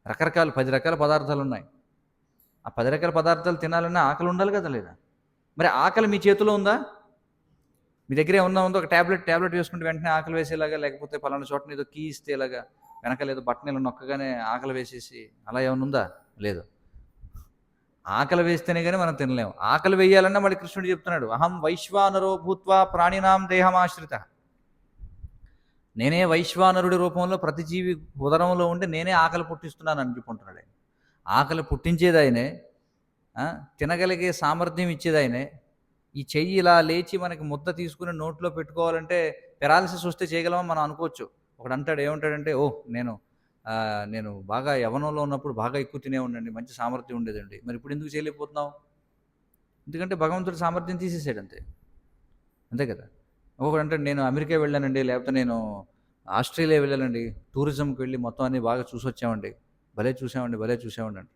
Speaker 1: రకరకాల 10 రకాల పదార్థాలు ఉన్నాయి. ఆ 10 రకాల పదార్థాలు తినాలన్నా ఆకలి ఉండాలి కదా లేదా? మరి ఆకలి మీ చేతిలో ఉందా? మీ దగ్గర ఏమన్నా ఉందో? ఒక ట్యాబ్లెట్ వేసుకుంటే వెంటనే ఆకలి వేసేలాగా, లేకపోతే పలానా చోటన ఏదో కీ ఇస్తే ఇలాగా వెనకాల ఏదో బట్టనీళ్ళు నొక్కగానే ఆకలి వేసేసి అలా ఏమైనా ఉందా? లేదు. ఆకలి వేస్తేనే కానీ మనం తినలేము. ఆకలి వేయాలన్నా మళ్ళీ కృష్ణుడు చెప్తున్నాడు, అహం వైశ్వానరో భూత్వా ప్రాణినాం దేహమాశ్రిత. నేనే వైశ్వానరుడి రూపంలో ప్రతి జీవి ఉదరంలో ఉండి నేనే ఆకలి పుట్టిస్తున్నాను అని చెప్పుకుంటున్నాడు ఆయన. ఆకలి పుట్టించేది ఆయనే, తినగలిగే సామర్థ్యం ఇచ్చేది ఆయనే. ఈ చెయ్యి ఇలా లేచి మనకి ముద్ద తీసుకుని నోట్లో పెట్టుకోవాలంటే పెరాలసిస్ వస్తే చేయగలమా మనం అనుకోవచ్చు. ఒకడు అంటాడు, ఏమంటాడంటే, నేను బాగా యవ్వనంలో ఉన్నప్పుడు బాగా ఎక్కువ తినే ఉండండి, మంచి సామర్థ్యం ఉండేదండి, మరి ఇప్పుడు ఎందుకు చేయలేకపోతున్నావు? ఎందుకంటే భగవంతుడు సామర్థ్యం తీసేసాడు, అంతే కదా. ఒకడు అంటాడు, నేను అమెరికా వెళ్ళానండి, లేకపోతే నేను ఆస్ట్రేలియా వెళ్ళానండి, టూరిజంకి వెళ్ళి మొత్తం అన్నీ బాగా చూసి వచ్చామండి, భలే చూసామండి అంటే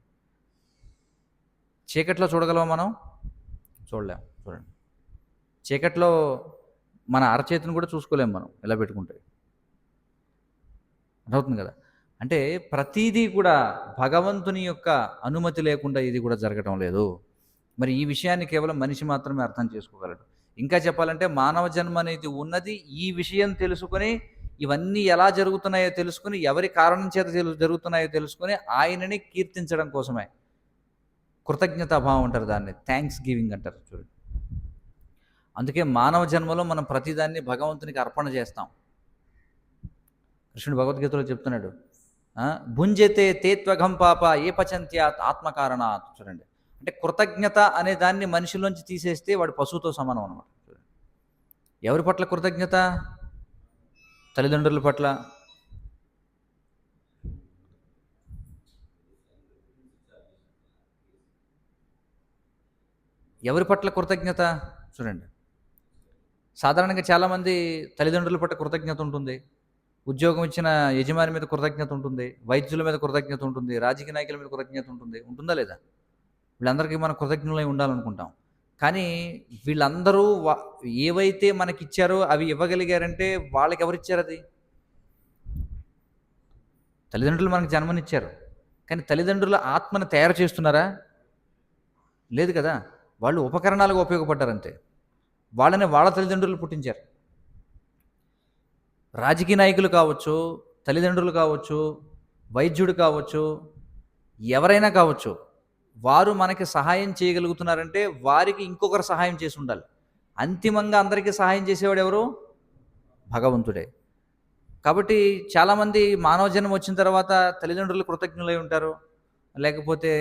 Speaker 1: చీకట్లో చూడగలమా మనం? చూడలేము. చూడండి, చీకట్లో మన అరచేతిని కూడా చూసుకోలేము మనం ఇలా పెట్టుకుంటే. అర్థమవుతుంది కదా. అంటే ప్రతీదీ కూడా భగవంతుని యొక్క అనుమతి లేకుండా ఇది కూడా జరగటం లేదు. మరి ఈ విషయాన్ని కేవలం మనిషి మాత్రమే అర్థం చేసుకోగలడు. ఇంకా చెప్పాలంటే మానవ జన్మ అనేది ఉన్నది ఈ విషయం తెలుసుకొని, ఇవన్నీ ఎలా జరుగుతున్నాయో తెలుసుకుని, ఎవరి కారణం చేత జరుగుతున్నాయో తెలుసుకొని ఆయనని కీర్తించడం కోసమే. కృతజ్ఞతాభావం అంటారు దాన్ని, థ్యాంక్స్ గివింగ్ అంటారు. చూడండి, అందుకే మానవ జన్మలో మనం ప్రతిదాన్ని భగవంతునికి అర్పణ చేస్తాం. కృష్ణుడు భగవద్గీతలో చెప్తున్నాడు, భుంజతే తేత్వఘం పాప ఏ పచంత్యాత్ ఆత్మకారణాత్. చూడండి, అంటే కృతజ్ఞత అనే దాన్ని మనిషిలోంచి తీసేస్తే వాడు పశువుతో సమానం అనమాట. ఎవరి పట్ల కృతజ్ఞత? తల్లిదండ్రుల పట్ల, ఎవరి పట్ల కృతజ్ఞత? చూడండి, సాధారణంగా చాలామంది తల్లిదండ్రుల పట్ల కృతజ్ఞత ఉంటుంది, ఉద్యోగం ఇచ్చిన యజమాని మీద కృతజ్ఞత ఉంటుంది, వైద్యుల మీద కృతజ్ఞత ఉంటుంది, రాజకీయ నాయకుల మీద కృతజ్ఞత ఉంటుంది. ఉంటుందా లేదా? వీళ్ళందరికీ మనం కృతజ్ఞులై ఉండాలనుకుంటాం. కానీ వీళ్ళందరూ ఏవైతే మనకిచ్చారో అవి ఇవ్వగలిగారంటే వాళ్ళకి ఎవరిచ్చారు? అది తల్లిదండ్రులు మనకు జన్మనిచ్చారు. కానీ తల్లిదండ్రుల ఆత్మను తయారు చేస్తున్నారా? లేదు కదా. వాళ్ళు ఉపకరణాలుగా ఉపయోగపడ్డారంతే. వాళ్ళని వాళ్ళ తల్లిదండ్రులు పుట్టించారు. రాజకీయ నాయకులు కావచ్చు, తల్లిదండ్రులు కావచ్చు, వైద్యుడు కావచ్చు, ఎవరైనా కావచ్చు, వారు మనకి సహాయం చేయగలుగుతున్నారంటే వారికి ఇంకొకరు సహాయం చేసి ఉండాలి. అంతిమంగా అందరికీ సహాయం చేసేవాడు ఎవరు? భగవంతుడే. కాబట్టి చాలామంది మానవ జన్మ వచ్చిన తర్వాత తల్లిదండ్రులు కృతజ్ఞులై ఉంటారు. లేకపోతే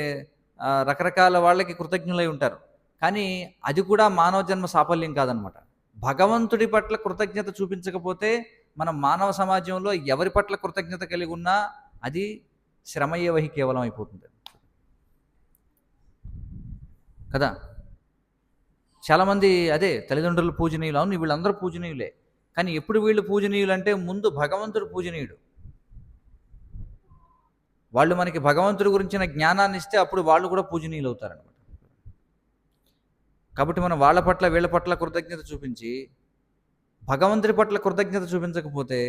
Speaker 1: రకరకాల వాళ్ళకి కృతజ్ఞులై ఉంటారు. కానీ అది కూడా మానవ జన్మ సాఫల్యం కాదనమాట. భగవంతుడి పట్ల కృతజ్ఞత చూపించకపోతే మనం మానవ సమాజంలో ఎవరి పట్ల కృతజ్ఞత కలిగి ఉన్నా అది శ్రమయ్యేవహి కేవలం అయిపోతుంది కదా. చాలామంది అదే తల్లిదండ్రులు పూజనీయులు, అవును వీళ్ళందరూ పూజనీయులే. కానీ ఎప్పుడు వీళ్ళు పూజనీయులు అంటే ముందు భగవంతుడు పూజనీయుడు. వాళ్ళు మనకి భగవంతుడి గురించిన జ్ఞానాన్ని ఇస్తే అప్పుడు వాళ్ళు కూడా పూజనీయులు అవుతారనమాట. కాబట్టి మనం వాళ్ళ పట్ల వీళ్ళ పట్ల కృతజ్ఞత చూపించి భగవంతుడి పట్ల కృతజ్ఞత చూపించకపోతే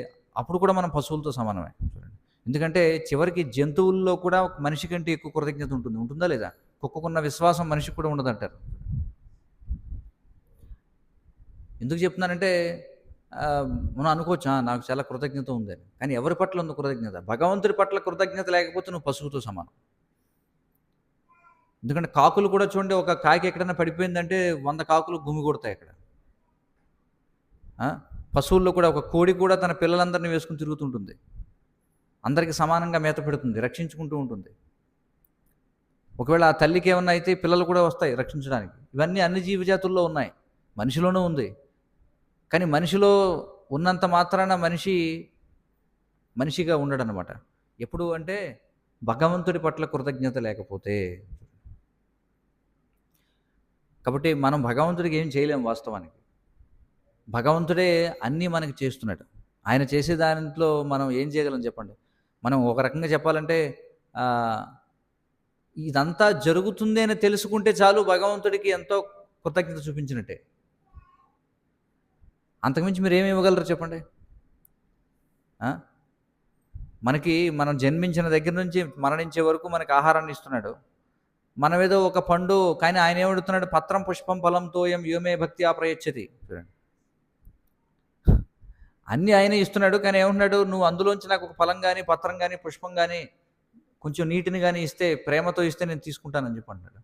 Speaker 1: అప్పుడు కూడా మనం పశువులతో సమానమే. చూడండి, ఎందుకంటే చివరికి జంతువుల్లో కూడా మనిషి కంటే ఎక్కువ కృతజ్ఞత ఉంటుంది. ఉంటుందా లేదా? కుక్కకున్న విశ్వాసం మనిషికి కూడా ఉండదంటారు. ఎందుకు చెప్తున్నానంటే మనం అనుకోవచ్చు నాకు చాలా కృతజ్ఞత ఉందని. కానీ ఎవరి పట్ల ఉంది కృతజ్ఞత? భగవంతుడి పట్ల కృతజ్ఞత లేకపోతే నువ్వు పశువుతో సమానం. ఎందుకంటే కాకులు కూడా చూడండి, ఒక కాకి ఎక్కడైనా పడిపోయిందంటే 100 కాకులు గుమి కొడతాయి అక్కడ. పశువుల్లో కూడా ఒక కోడి కూడా తన పిల్లలందరినీ వేసుకుని తిరుగుతుంటుంది. అందరికీ సమానంగా మేత పెడుతుంది, రక్షించుకుంటూ ఉంటుంది. ఒకవేళ ఆ తల్లికి ఏమన్నా అయితే పిల్లలు కూడా వస్తాయి రక్షించడానికి. ఇవన్నీ అన్ని జీవజాతుల్లో ఉన్నాయి, మనిషిలోనూ ఉంది. కానీ మనిషిలో ఉన్నంత మాత్రాన మనిషిగా ఉండడనమాట. ఎప్పుడు అంటే భగవంతుడి పట్ల కృతజ్ఞత లేకపోతే. కాబట్టి మనం భగవంతుడికి ఏం చేయలేము వాస్తవానికి. భగవంతుడే అన్నీ మనకి చేస్తున్నాడు. ఆయన చేసే దాంట్లో మనం ఏం చేయగలం చెప్పండి? మనం ఒక రకంగా చెప్పాలంటే ఇదంతా జరుగుతుంది అని తెలుసుకుంటే చాలు భగవంతుడికి ఎంతో కృతజ్ఞత చూపించినట్టే. అంతకుమించి మీరు ఏమి ఇవ్వగలరు చెప్పండి? మనం జన్మించిన దగ్గర నుంచి మరణించే వరకు మనకి ఆహారాన్ని ఇస్తున్నాడు. మనమేదో ఒక పండు, కానీ ఆయన ఏమడుగుతున్నాడు? పత్రం పుష్పం ఫలం తోయం యోమే భక్తి ప్రయచ్చతి. చూడండి, అన్నీ ఆయనే ఇస్తున్నాడు. కానీ ఏమంటున్నాడు? నువ్వు అందులోంచి నాకు ఒక ఫలం కానీ, పత్రం కానీ, పుష్పం కానీ, కొంచెం నీటిని కానీ ఇస్తే, ప్రేమతో ఇస్తే నేను తీసుకుంటానని చెప్పి అంటున్నాడు.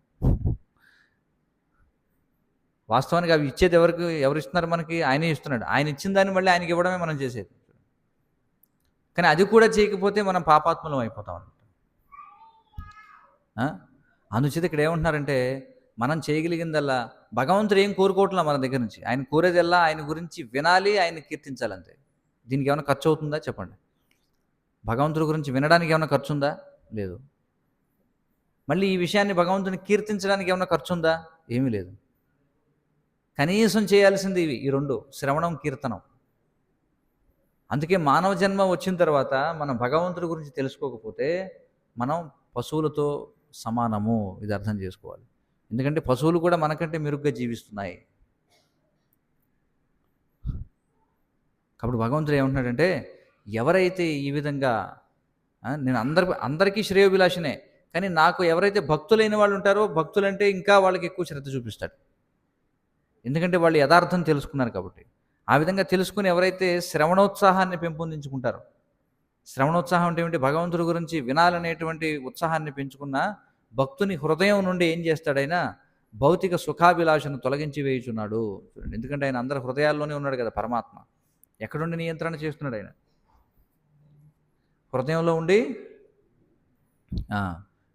Speaker 1: వాస్తవానికి అవి ఇచ్చేది ఎవరు ఇస్తున్నారు మనకి? ఆయనే ఇస్తున్నాడు. ఆయన ఇచ్చిన దాన్ని మళ్ళీ ఆయనకి ఇవ్వడమే మనం చేసేది. కానీ అది కూడా చేయకపోతే మనం పాపాత్మలం అయిపోతాం అన్నమాట. అందుచేత ఇక్కడ ఏమంటున్నారంటే మనం చేయగలిగిందల్లా, భగవంతుడు ఏం కోరుకోవట్లా మన దగ్గర నుంచి. ఆయన కోరేదల్లా ఆయన గురించి వినాలి, ఆయన కీర్తించాలి అంతే. దీనికి ఏమైనా ఖర్చు అవుతుందా చెప్పండి? భగవంతుడి గురించి వినడానికి ఏమైనా ఖర్చు ఉందా? లేదు. మళ్ళీ ఈ విషయాన్ని భగవంతుని కీర్తించడానికి ఏమైనా ఖర్చు ఉందా? ఏమీ లేదు. కనీసం చేయాల్సింది ఈ 2: శ్రవణం, కీర్తనం. అందుకే మానవ జన్మ వచ్చిన తర్వాత మనం భగవంతుడి గురించి తెలుసుకోకపోతే మనం పశువులతో సమానము. ఇది అర్థం చేసుకోవాలి. ఎందుకంటే పశువులు కూడా మనకంటే మెరుగ్గా జీవిస్తున్నాయి. కాబట్టి భగవంతుడు ఏమంటున్నాడంటే, ఎవరైతే ఈ విధంగా నేను అందరికీ శ్రేయోభిలాషనే, కానీ నాకు ఎవరైతే భక్తులైన వాళ్ళు ఉంటారో, భక్తులంటే ఇంకా వాళ్ళకి ఎక్కువ శ్రద్ధ చూపిస్తాడు. ఎందుకంటే వాళ్ళు యథార్థం తెలుసుకున్నారు కాబట్టి. ఆ విధంగా తెలుసుకుని ఎవరైతే శ్రవణోత్సాహాన్ని పెంపొందించుకుంటారో, శ్రవణోత్సాహం అంటే ఏమిటి? భగవంతుడి గురించి వినాలనేటువంటి ఉత్సాహాన్ని పెంచుకున్న భక్తుని హృదయం నుండి ఏం చేస్తాడైనా? భౌతిక సుఖాభిలాషను తొలగించి వేయుచున్నాడు. చూడండి, ఎందుకంటే ఆయన అందరి హృదయాల్లోనే ఉన్నాడు కదా పరమాత్మ. ఎక్కడుండి నియంత్రణ చేస్తున్నాడు ఆయన? హృదయంలో ఉండి.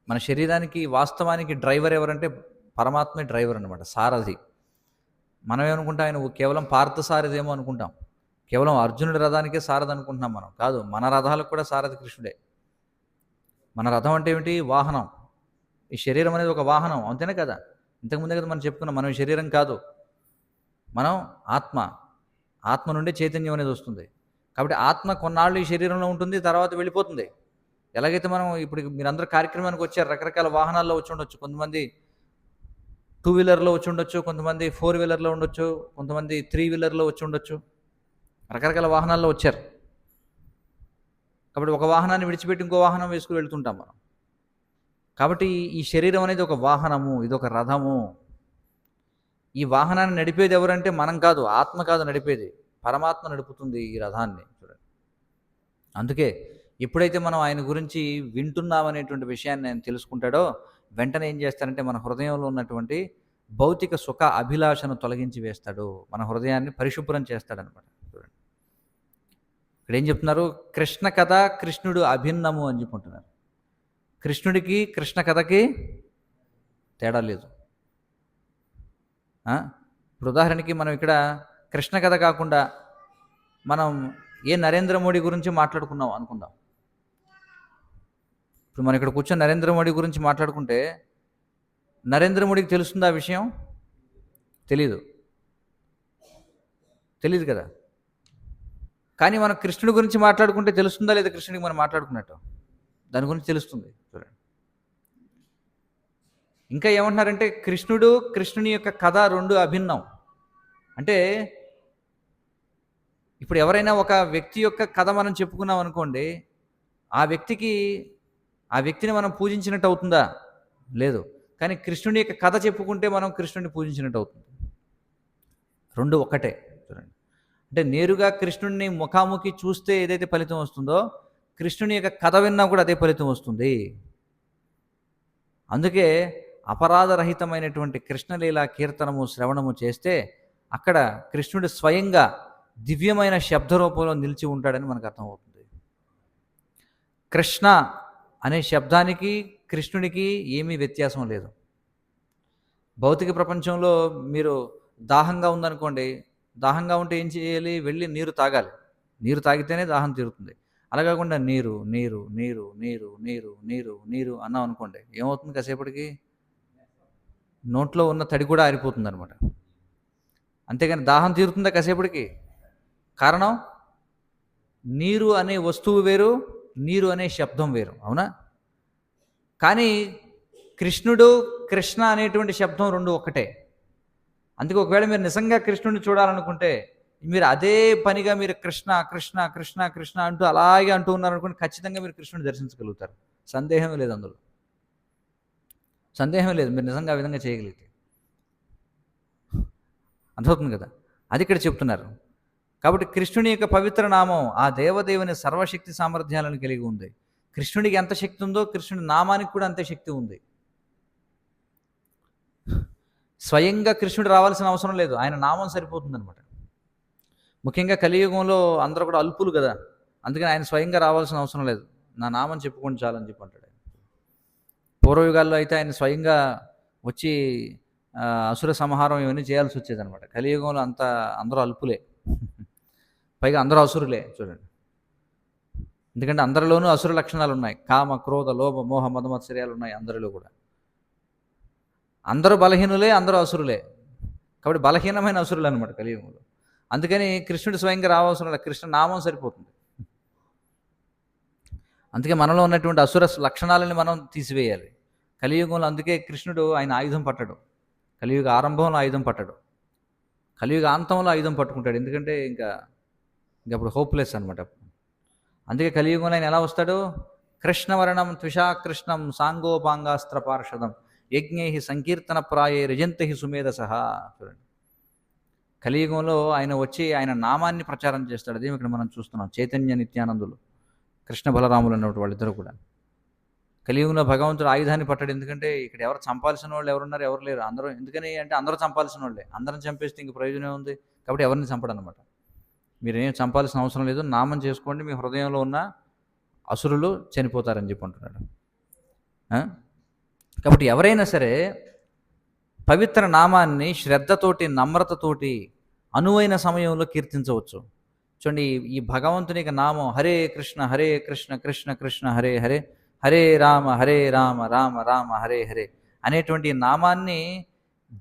Speaker 1: మన శరీరానికి వాస్తవానికి డ్రైవర్ ఎవరంటే పరమాత్మే డ్రైవర్ అనమాట, సారథి. మనం ఏమనుకుంటాం? ఆయన కేవలం పార్థసారథేమో అనుకుంటాం. కేవలం అర్జునుడి రథానికే సారథి అనుకుంటున్నాం మనం. కాదు, మన రథాలకు కూడా సారథి కృష్ణుడే. మన రథం అంటే ఏమిటి? వాహనం. ఈ శరీరం అనేది ఒక వాహనం, అంతేనే కదా? ఇంతకుముందే కదా మనం చెప్పుకున్నాం, మనం శరీరం కాదు, మనం ఆత్మ నుండి చైతన్యం అనేది వస్తుంది. కాబట్టి ఆత్మ కొన్నాళ్ళు ఈ శరీరంలో ఉంటుంది, తర్వాత వెళ్ళిపోతుంది. ఎలాగైతే మనం ఇప్పుడు మీరందరూ కార్యక్రమానికి వచ్చారు, రకరకాల వాహనాల్లో వచ్చి ఉండొచ్చు. కొంతమంది 2 వీలర్లో వచ్చి ఉండొచ్చు, కొంతమంది 4 వీలర్లో ఉండొచ్చు, కొంతమంది 3 వీలర్లో వచ్చి ఉండొచ్చు. రకరకాల వాహనాల్లో వచ్చారు. కాబట్టి ఒక వాహనాన్ని విడిచిపెట్టి ఇంకో వాహనం వేసుకుని వెళ్తుంటాం మనం. కాబట్టి ఈ శరీరం అనేది ఒక వాహనము, ఇది ఒక రథము. ఈ వాహనాన్ని నడిపేది ఎవరంటే మనం కాదు, ఆత్మ కాదు నడిపేది, పరమాత్మ నడుపుతుంది ఈ రథాన్ని. చూడండి, అందుకే ఎప్పుడైతే మనం ఆయన గురించి వింటున్నామనేటువంటి విషయాన్ని ఆయన తెలుసుకుంటాడో, వెంటనే ఏం చేస్తాడంటే మన హృదయంలో ఉన్నటువంటి భౌతిక సుఖ అభిలాషను తొలగించి వేస్తాడు. మన హృదయాన్ని పరిశుభ్రం చేస్తాడనమాట. చూడండి, ఇక్కడ ఏం చెప్తున్నారు? కృష్ణ కథ కృష్ణుడు అభిన్నము అని చెప్పుకుంటున్నారు. కృష్ణుడికి కృష్ణ కథకి తేడా లేదు. ఇప్పుడు ఉదాహరణకి మనం ఇక్కడ కృష్ణ కథ కాకుండా మనం నరేంద్ర మోడీ గురించి మాట్లాడుకున్నాం అనుకుందాం. ఇప్పుడు మనం ఇక్కడ కూర్చొని నరేంద్ర మోడీ గురించి మాట్లాడుకుంటే నరేంద్ర మోడీకి తెలుస్తుందా ఆ విషయం? తెలీదు కదా. కానీ మనం కృష్ణుడి గురించి మాట్లాడుకుంటే తెలుస్తుందా లేదా? కృష్ణుడికి మనం మాట్లాడుకున్నట్టు దాని గురించి తెలుస్తుంది. చూడండి, ఇంకా ఏమంటున్నారంటే కృష్ణుని యొక్క కథ రెండు అభిన్నం. అంటే ఇప్పుడు ఎవరైనా ఒక వ్యక్తి యొక్క కథ మనం చెప్పుకున్నాం అనుకోండి, ఆ వ్యక్తిని మనం పూజించినట్టు అవుతుందా? లేదు. కానీ కృష్ణుని యొక్క కథ చెప్పుకుంటే మనం కృష్ణుడిని పూజించినట్టు అవుతుంది. రెండు ఒక్కటే. చూడండి, అంటే నేరుగా కృష్ణుడిని ముఖాముఖి చూస్తే ఏదైతే ఫలితం వస్తుందో, కృష్ణుని యొక్క కథ విన్నా కూడా అదే ఫలితం వస్తుంది. అందుకే అపరాధరహితమైనటువంటి కృష్ణలీల కీర్తనము శ్రవణము చేస్తే అక్కడ కృష్ణుడు స్వయంగా దివ్యమైన శబ్ద రూపంలో నిలిచి ఉంటాడని మనకు అర్థమవుతుంది. కృష్ణ అనే శబ్దానికి కృష్ణుడికి ఏమీ వ్యత్యాసం లేదు. భౌతిక ప్రపంచంలో మీరు దాహంగా ఉందనుకోండి, దాహంగా ఉంటే ఏం చేయాలి? వెళ్ళి నీరు తాగాలి. నీరు తాగితేనే దాహం తీరుతుంది. అలా కాకుండా నీరు నీరు నీరు నీరు నీరు నీరు నీరు అన్నాం అనుకోండి, ఏమవుతుంది? కాసేపటికి నోట్లో ఉన్న తడి కూడా ఆరిపోతుంది అనమాట. అంతేగాని దాహం తీరుతుందా కాసేపటికి? కారణం, నీరు అనే వస్తువు వేరు, నీరు అనే శబ్దం వేరు. అవునా? కానీ కృష్ణ అనేటువంటి శబ్దం రెండు ఒక్కటే. అందుకే ఒకవేళ మీరు నిజంగా కృష్ణుడిని చూడాలనుకుంటే మీరు అదే పనిగా మీరు కృష్ణ కృష్ణ కృష్ణ కృష్ణ అంటూ అలాగే అంటూ ఉన్నారనుకుంటే ఖచ్చితంగా మీరు కృష్ణుడిని దర్శించగలుగుతారు. సందేహమే లేదు, అందులో సందేహమే లేదు. మీరు నిజంగా ఆ విధంగా చేయగలిగితే అర్థమవుతుంది కదా. అది ఇక్కడ చెప్తున్నారు. కాబట్టి కృష్ణుని యొక్క పవిత్ర నామం ఆ దేవదేవుని సర్వశక్తి సామర్థ్యాలను కలిగి ఉంది. కృష్ణుడికి ఎంత శక్తి ఉందో కృష్ణుడి నామానికి కూడా అంతే శక్తి ఉంది. స్వయంగా కృష్ణుడు రావాల్సిన అవసరం లేదు, ఆయన నామం సరిపోతుందనమాట. ముఖ్యంగా కలియుగంలో అందరూ కూడా అల్పులు కదా, అందుకని ఆయన స్వయంగా రావాల్సిన అవసరం లేదు. నా నామం చెప్పుకొని చాలని చెప్పి అంటాడు. పూర్వయుగాల్లో అయితే ఆయన స్వయంగా వచ్చి అసుర సంహారం ఇవన్నీ చేయాల్సి వచ్చేదనమాట. కలియుగంలో అందరూ అల్పులే, పైగా అందరూ అసురులే. చూడండి, ఎందుకంటే అందరిలోనూ అసుర లక్షణాలు ఉన్నాయి. కామ క్రోధ లోభ మోహ మదమత్సర్యాలు ఉన్నాయి అందరిలో కూడా. అందరూ బలహీనులే, అందరూ అసురులే. కాబట్టి బలహీనమైన అసురులు అనమాట కలియుగంలో. అందుకని కృష్ణుడు స్వయంగా రావాల్సిన లేదు, కృష్ణ నామం సరిపోతుంది. అందుకే మనలో ఉన్నటువంటి అసుర లక్షణాలని మనం తీసివేయాలి కలియుగంలో. అందుకే కృష్ణుడు ఆయన ఆయుధం పట్టడు. కలియుగ ఆరంభంలో ఆయుధం పట్టడు, కలియుగ అంతంలో ఆయుధం పట్టుకుంటాడు. ఎందుకంటే ఇంకా అప్పుడు హోప్లెస్ అనమాట. అందుకే కలియుగంలో ఆయన ఎలా వస్తాడు? కృష్ణవర్ణం త్విషా కృష్ణం సాంగోపాంగాస్త్ర పార్షదం యజ్ఞై సంకీర్తన ప్రాయే రిజంతై సుమేధసహ. చూడండి, కలియుగంలో ఆయన వచ్చి ఆయన నామాన్ని ప్రచారం చేస్తాడు. అదే ఇక్కడ మనం చూస్తున్నాం. చైతన్య నిత్యానందులు, కృష్ణ బలరాములు అన్నటువంటి వాళ్ళిద్దరూ కూడా. కలియుగంలో భగవంతుడు ఆయుధాన్ని పట్టాడు. ఎందుకంటే ఇక్కడ ఎవరు చంపాల్సిన వాళ్ళు ఎవరున్నారు? ఎవరు లేరు. అందరూ ఎందుకని అంటే అందరూ చంపాల్సిన వాళ్ళే. అందరం చంపేస్తే ఇంక ప్రయోజనం ఉంది. కాబట్టి ఎవరిని చంపడం అనమాట. మీరేం చంపాల్సిన అవసరం లేదు, నామం చేసుకోండి, మీ హృదయంలో ఉన్న అసురులు చనిపోతారని చెప్పి అంటున్నాడు. కాబట్టి ఎవరైనా సరే పవిత్ర నామాన్ని శ్రద్ధతోటి నమ్రతతోటి అనువైన సమయంలో కీర్తించవచ్చు. చూడండి, ఈ భగవంతుని యొక్క నామం హరే కృష్ణ కృష్ణ కృష్ణ హరే హరే, హరే రామ రామ రామ హరే హరే అనేటువంటి నామాన్ని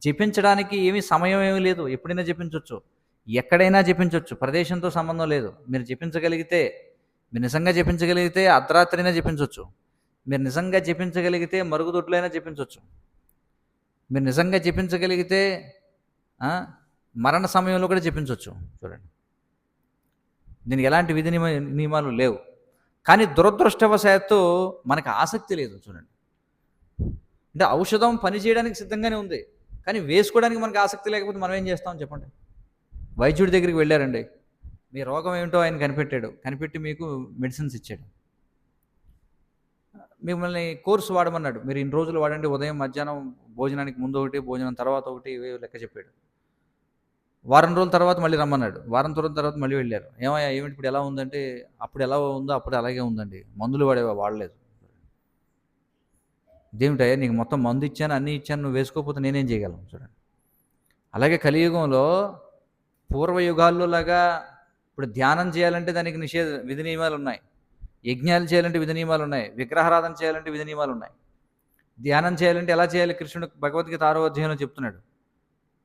Speaker 1: జపించడానికి ఏమీ సమయం ఏమీ లేదు. ఎప్పుడైనా జపించవచ్చు, ఎక్కడైనా జపించవచ్చు, ప్రదేశంతో సంబంధం లేదు. మీరు జపించగలిగితే, మీరు నిజంగా జపించగలిగితే అర్ధరాత్రైనా జపించవచ్చు. మీరు నిజంగా జపించగలిగితే మరుగుదొడ్లైనా జపించవచ్చు. మీరు నిజంగా జపించగలిగితే మరణ సమయంలో కూడా జపించవచ్చు. చూడండి, దీనికి ఎలాంటి విధి నియమాలు లేవు. కానీ దురదృష్టవశాత్తు మనకు ఆసక్తి లేదు. చూడండి, అంటే ఔషధం పనిచేయడానికి సిద్ధంగానే ఉంది, కానీ వేసుకోవడానికి మనకు ఆసక్తి లేకపోతే మనం ఏం చేస్తాం చెప్పండి? వైద్యుడి దగ్గరికి వెళ్ళారండి, మీ రోగం ఏమిటో ఆయన కనిపెట్టి మీకు మెడిసిన్స్ ఇచ్చాడు. మిమ్మల్ని కోర్సు వాడమన్నాడు, మీరు ఇన్ని రోజులు వాడండి, ఉదయం మధ్యాహ్నం భోజనానికి ముందు ఒకటి, భోజనం తర్వాత ఒకటి, లెక్క చెప్పాడు. వారం రోజుల తర్వాత మళ్ళీ రమ్మన్నాడు. వారం రోజుల తర్వాత మళ్ళీ వెళ్ళారు. ఏమయ్యా ఏమిటి ఇప్పుడు ఎలా ఉందంటే, అప్పుడు ఎలా ఉందో అప్పుడు అలాగే ఉందండి. మందులు వాడలేదు. ఇదేమిటయ్యా నీకు మొత్తం మందు ఇచ్చాను, అన్నీ ఇచ్చాను, నువ్వు వేసుకోకపోతే నేనేం చేయగలను చూడండి. అలాగే కలియుగంలో పూర్వయుగాల్లో లాగా ఇప్పుడు ధ్యానం చేయాలంటే దానికి విధి నియమాలు ఉన్నాయి. యజ్ఞాలు చేయాలంటే విధి నియమాలు ఉన్నాయి. విగ్రహారాధన చేయాలంటే విధి నియమాలు ఉన్నాయి. ధ్యానం చేయాలంటే ఎలా చేయాలి? కృష్ణుడు భగవద్గీత 6వ అధ్యాయంలో చెప్తున్నాడు.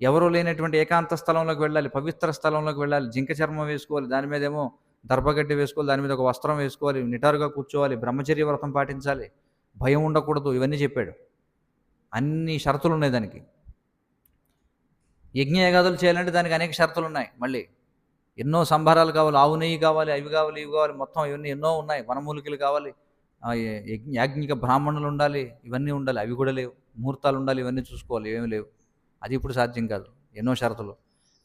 Speaker 1: ఎవరూ లేనటువంటి ఏకాంత స్థలంలోకి వెళ్ళాలి, పవిత్ర స్థలంలోకి వెళ్ళాలి, జింక చర్మం వేసుకోవాలి, దాని మీదేమో దర్భగడ్డి వేసుకోవాలి, దాని మీద ఒక వస్త్రం వేసుకోవాలి, నిటారుగా కూర్చోవాలి, బ్రహ్మచర్య వ్రతం పాటించాలి, భయం ఉండకూడదు, ఇవన్నీ చెప్పాడు. అన్ని షరతులు ఉన్నాయి దానికి. యజ్ఞయాగాదులు చేయాలంటే దానికి అనేక షరతులు ఉన్నాయి. మళ్ళీ ఎన్నో సంభారాలు కావాలి, ఆవు నెయ్యి కావాలి, అవి కావాలి, ఇవి కావాలి, మొత్తం ఇవన్నీ ఎన్నో ఉన్నాయి. వనమూలికలు కావాలి, యాజ్ఞిక బ్రాహ్మణులు ఉండాలి, ఇవన్నీ ఉండాలి. అవి కూడా లేవు. ముహూర్తాలు ఉండాలి, ఇవన్నీ చూసుకోవాలి, ఏమీ లేవు. అది ఇప్పుడు సాధ్యం కాదు, ఎన్నో షరతులు.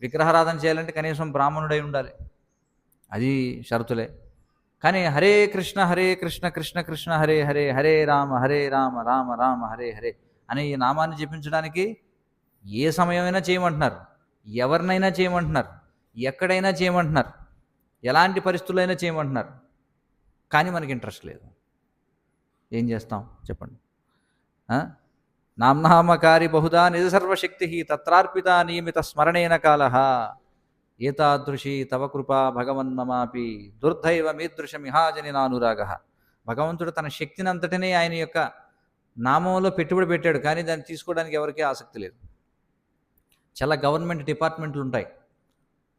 Speaker 1: విగ్రహారాధన చేయాలంటే కనీసం బ్రాహ్మణుడై ఉండాలి, అది షరతులే. కానీ హరే కృష్ణ కృష్ణ కృష్ణ హరే హరే, హరే రామ రామ రామ హరే హరే అనే ఈ నామాన్ని జపించడానికి ఏ సమయమైనా చేయమంటున్నారు, ఎవరినైనా చేయమంటున్నారు, ఎక్కడైనా చేయమంటున్నారు, ఎలాంటి పరిస్థితులైనా చేయమంటున్నారు. కానీ మనకి ఇంట్రెస్ట్ లేదు. ఏం చేస్తాం చెప్పండి? నామ్నామకారి బహుదా నిజ సర్వశక్తి తత్రార్పిత నియమిత స్మరణేన కాల ఏతాదృశీ తవ కృపా భగవన్మమాపి దుర్దైవ మీదృశమిహాజని నానురాగ. భగవంతుడు తన శక్తిని అంతటినీ ఆయన యొక్క నామంలో పెట్టుబడి పెట్టాడు, కానీ దాన్ని తీసుకోవడానికి ఎవరికీ ఆసక్తి లేదు. చాలా గవర్నమెంట్ డిపార్ట్మెంట్లు ఉంటాయి,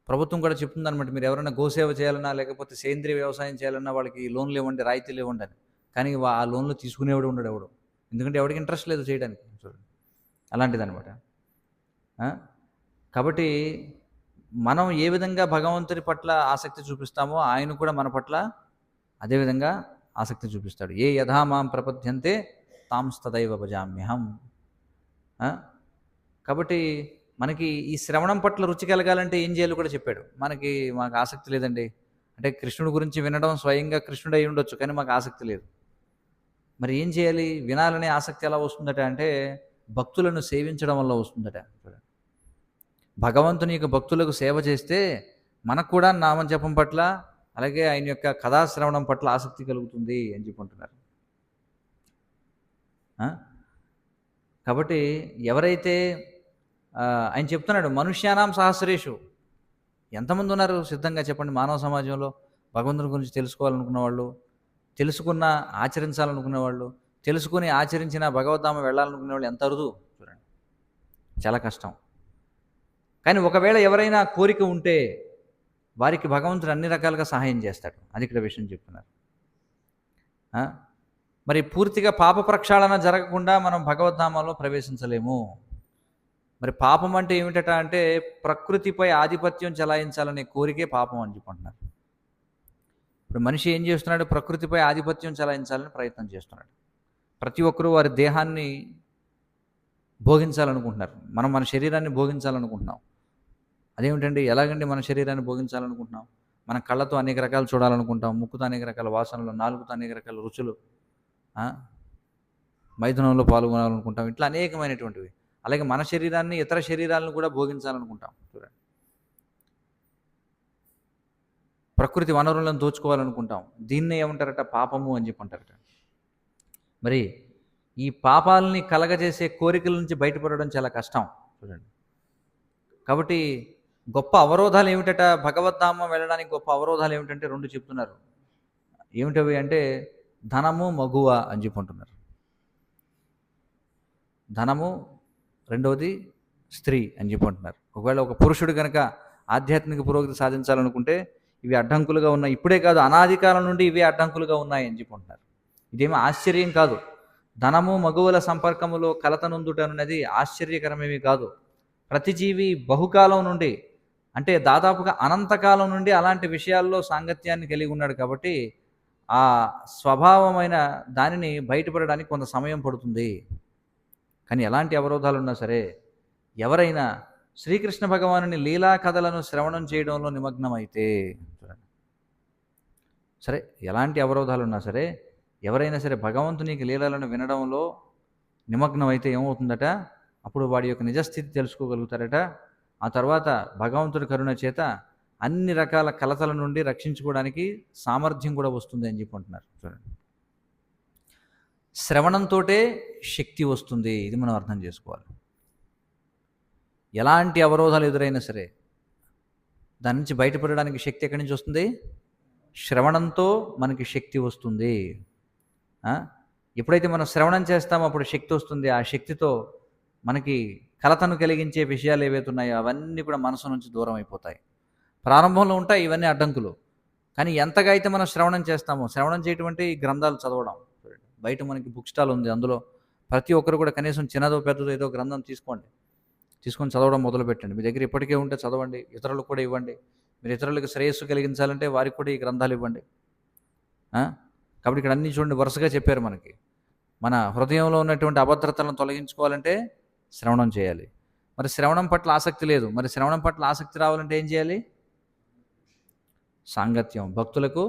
Speaker 1: ప్రభుత్వం కూడా చెప్తుంది అనమాట, మీరు ఎవరైనా గోసేవ చేయాలన్నా లేకపోతే సేంద్రీయ వ్యవసాయం చేయాలన్నా వాళ్ళకి లోన్లు ఇవ్వండి, రాయితీలు ఇవ్వండి అని. కానీ ఆ లోన్లు తీసుకునేవాడు ఉండడు ఎవడు, ఎందుకంటే ఎవరికి ఇంట్రెస్ట్ లేదు చేయడానికి. చూడండి, అలాంటిదనమాట. కాబట్టి మనం ఏ విధంగా భగవంతుడి పట్ల ఆసక్తి చూపిస్తామో ఆయన కూడా మన పట్ల అదేవిధంగా ఆసక్తి చూపిస్తాడు. ఏ యథా మాం ప్రపద్యంతే తాంస్తదైవ భజామ్యహం. కాబట్టి మనకి ఈ శ్రవణం పట్ల రుచి కలగాలంటే ఏం చేయాలో కూడా చెప్పాడు. మాకు ఆసక్తి లేదండి అంటే కృష్ణుడి గురించి వినడం స్వయంగా కృష్ణుడు అయి ఉండొచ్చు, కానీ మాకు ఆసక్తి లేదు. మరి ఏం చేయాలి? వినాలనే ఆసక్తి ఎలా వస్తుందట అంటే భక్తులను సేవించడం వల్ల వస్తుందట. భగవంతుని యొక్క భక్తులకు సేవ చేస్తే మనకు కూడా నామం జపం పట్ల అలాగే ఆయన యొక్క కథాశ్రవణం పట్ల ఆసక్తి కలుగుతుంది అని చెప్పుకుంటున్నారు. కాబట్టి ఎవరైతే ఆయన చెప్తున్నాడు మనుష్యానాం సహస్రేషు, ఎంతమంది ఉన్నారు సిద్ధంగా చెప్పండి మానవ సమాజంలో భగవంతుని గురించి తెలుసుకోవాలనుకున్న వాళ్ళు, తెలుసుకున్న ఆచరించాలనుకునే వాళ్ళు, తెలుసుకుని ఆచరించిన భగవద్ధామ వెళ్ళాలనుకునే వాళ్ళు ఎంత అరుదు చూడండి, చాలా కష్టం. కానీ ఒకవేళ ఎవరైనా కోరిక ఉంటే వారికి భగవంతుడు అన్ని రకాలుగా సహాయం చేస్తాడు, అది ఇక్కడ విషయం చెప్తున్నారు. మరి పూర్తిగా పాప ప్రక్షాళన జరగకుండా మనం భగవద్ధామంలో ప్రవేశించలేము. మరి పాపం అంటే ఏమిటట అంటే ప్రకృతిపై ఆధిపత్యం చెలాయించాలనే కోరికే పాపం అని చెప్పుకుంటున్నారు. ఇప్పుడు మనిషి ఏం చేస్తున్నాడు? ప్రకృతిపై ఆధిపత్యం చెలాయించాలని ప్రయత్నం చేస్తున్నాడు. ప్రతి ఒక్కరూ వారి దేహాన్ని భోగించాలనుకుంటున్నారు. మనం మన శరీరాన్ని భోగించాలనుకుంటున్నాం. అదేమిటండి? ఎలాగండి మన శరీరాన్ని భోగించాలనుకుంటున్నాం? మన కళ్ళతో అనేక రకాలు చూడాలనుకుంటాం, ముక్కుతో అనేక రకాల వాసనలు, నాలుగుతో అనేక రకాల రుచులు, మైథునంలో పాల్గొనాలనుకుంటాం, ఇట్లా అనేకమైనటువంటివి. అలాగే మన శరీరాన్ని ఇతర శరీరాలను కూడా భోగించాలనుకుంటాం. చూడండి, ప్రకృతి వనరులను దోచుకోవాలనుకుంటాం. దీన్నే ఏమంటారట? పాపము అని చెప్పి అంటారట. మరి ఈ పాపాలని కలగజేసే కోరికల నుంచి బయటపడడం చాలా కష్టం. చూడండి, కాబట్టి గొప్ప అవరోధాలు ఏమిటట? భగవద్ధామం వెళ్ళడానికి గొప్ప అవరోధాలు ఏమిటంటే రెండు చెప్తున్నారు. ఏమిటవి అంటే ధనము, మగువ అని చెప్పుకుంటున్నారు. ధనము, రెండవది స్త్రీ అని చెప్పుకుంటున్నారు. ఒకవేళ ఒక పురుషుడు కనుక ఆధ్యాత్మిక పురోగతి సాధించాలనుకుంటే ఇవి అడ్డంకులుగా ఉన్నాయి. ఇప్పుడే కాదు, అనాది కాలం నుండి ఇవే అడ్డంకులుగా ఉన్నాయి అని చెప్పుకుంటున్నారు. ఇదేమీ ఆశ్చర్యం కాదు. ధనము మగువల సంపర్కములో కలతనుందుట అనేది ఆశ్చర్యకరమేమీ కాదు. ప్రతి జీవి బహుకాలం నుండి, అంటే దాదాపుగా అనంతకాలం నుండి అలాంటి విషయాల్లో సాంగత్యాన్ని కలిగి ఉన్నాడు. కాబట్టి ఆ స్వభావమైన దానిని బయటపడడానికి కొంత సమయం పడుతుంది. కానీ ఎలాంటి అవరోధాలు ఉన్నా సరే, ఎవరైనా శ్రీకృష్ణ భగవానుని లీలా కథలను శ్రవణం చేయడంలో నిమగ్నమైతే, సరే ఎలాంటి అవరోధాలు ఉన్నా సరే, ఎవరైనా సరే భగవంతునికి లీలలను వినడంలో నిమగ్నం అయితే ఏమవుతుందట? అప్పుడు వాడి యొక్క నిజస్థితి తెలుసుకోగలుగుతారట. ఆ తర్వాత భగవంతుడి కరుణ చేత అన్ని రకాల కలతల నుండి రక్షించుకోవడానికి సామర్థ్యం కూడా వస్తుంది అని చెప్పి అంటున్నారు. చూడండి, శ్రవణంతోటే శక్తి వస్తుంది. ఇది మనం అర్థం చేసుకోవాలి. ఎలాంటి అవరోధాలు ఎదురైనా సరే దాని నుంచి బయటపడడానికి శక్తి ఎక్కడి నుంచి వస్తుంది? శ్రవణంతో మనకి శక్తి వస్తుంది. ఎప్పుడైతే మనం శ్రవణం చేస్తామో అప్పుడు శక్తి వస్తుంది. ఆ శక్తితో మనకి కలతను కలిగించే విషయాలు ఏవైతే ఉన్నాయో అవన్నీ కూడా మనసు నుంచి దూరం అయిపోతాయి. ప్రారంభంలో ఉంటాయి ఇవన్నీ అడ్డంకులు, కానీ ఎంతగా అయితే మనం శ్రవణం చేస్తామో, శ్రవణం చేయటం అంటే ఈ గ్రంథాలు చదవడం. బయట మనకి బుక్ స్టాల్ ఉంది, అందులో ప్రతి ఒక్కరు కూడా కనీసం చిన్నదో పెద్దదో ఏదో గ్రంథం తీసుకొని చదవడం మొదలుపెట్టండి. మీ దగ్గర ఇప్పటికే ఉంటే చదవండి, ఇతరులకు కూడా ఇవ్వండి. మీరు ఇతరులకు శ్రేయస్సు కలిగించాలంటే వారికి కూడా ఈ గ్రంథాలు ఇవ్వండి. కాబట్టి ఇక్కడ అన్నీ చూడండి, వరుసగా చెప్పారు మనకి. మన హృదయంలో ఉన్నటువంటి అభద్రతలను తొలగించుకోవాలంటే శ్రవణం చేయాలి. మరి శ్రవణం పట్ల ఆసక్తి లేదు. మరి శ్రవణం పట్ల ఆసక్తి రావాలంటే ఏం చేయాలి? సాంగత్యం, భక్తులకు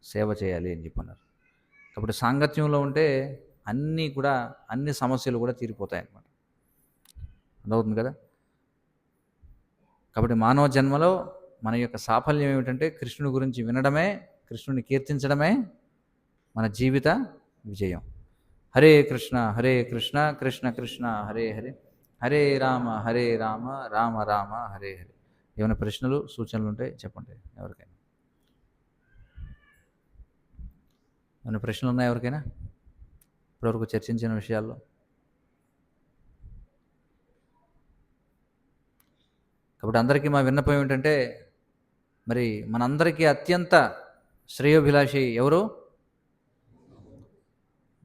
Speaker 1: సేవ చేయాలి అని చెప్పన్నారు. కాబట్టి సాంగత్యంలో ఉంటే అన్ని సమస్యలు కూడా తీరిపోతాయి అన్నమాట. అర్థమవుతుంది కదా? కాబట్టి మానవ జన్మలో మన యొక్క సాఫల్యం ఏమిటంటే కృష్ణుని గురించి వినడమే, కృష్ణుని కీర్తించడమే మన జీవిత విజయం. హరే కృష్ణ కృష్ణ కృష్ణ హరే హరే, హరే రామ రామ రామ హరే హరే. ఏమైనా ప్రశ్నలు సూచనలు ఉంటే చెప్పండి. ఎవరికైనా ఏమైనా ప్రశ్నలు ఉన్నాయా? ఎవరికైనా ఇప్పటివరకు చర్చించిన విషయాల్లో? కాబట్టి అందరికీ మా విన్నపం ఏమిటంటే, మరి మనందరికీ అత్యంత శ్రేయోభిలాషి ఎవరు?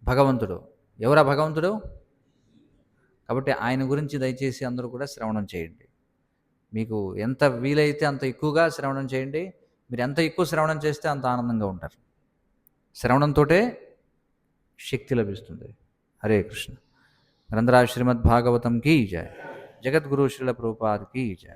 Speaker 1: భగవంతుడు. ఎవరా భగవంతుడు? కాబట్టి ఆయన గురించి దయచేసి అందరూ కూడా శ్రవణం చేయండి. మీకు ఎంత వీలైతే అంత ఎక్కువగా శ్రవణం చేయండి. మీరు ఎంత ఎక్కువ శ్రవణం చేస్తే అంత ఆనందంగా ఉంటారు. శ్రవణంతోటే శక్తి లభిస్తుంది. హరే కృష్ణ. గ్రంథరాజ్ శ్రీమద్ భాగవతం కీ జయ. జగద్గురు శ్రీల ప్రభుపాద్ కీ జయ.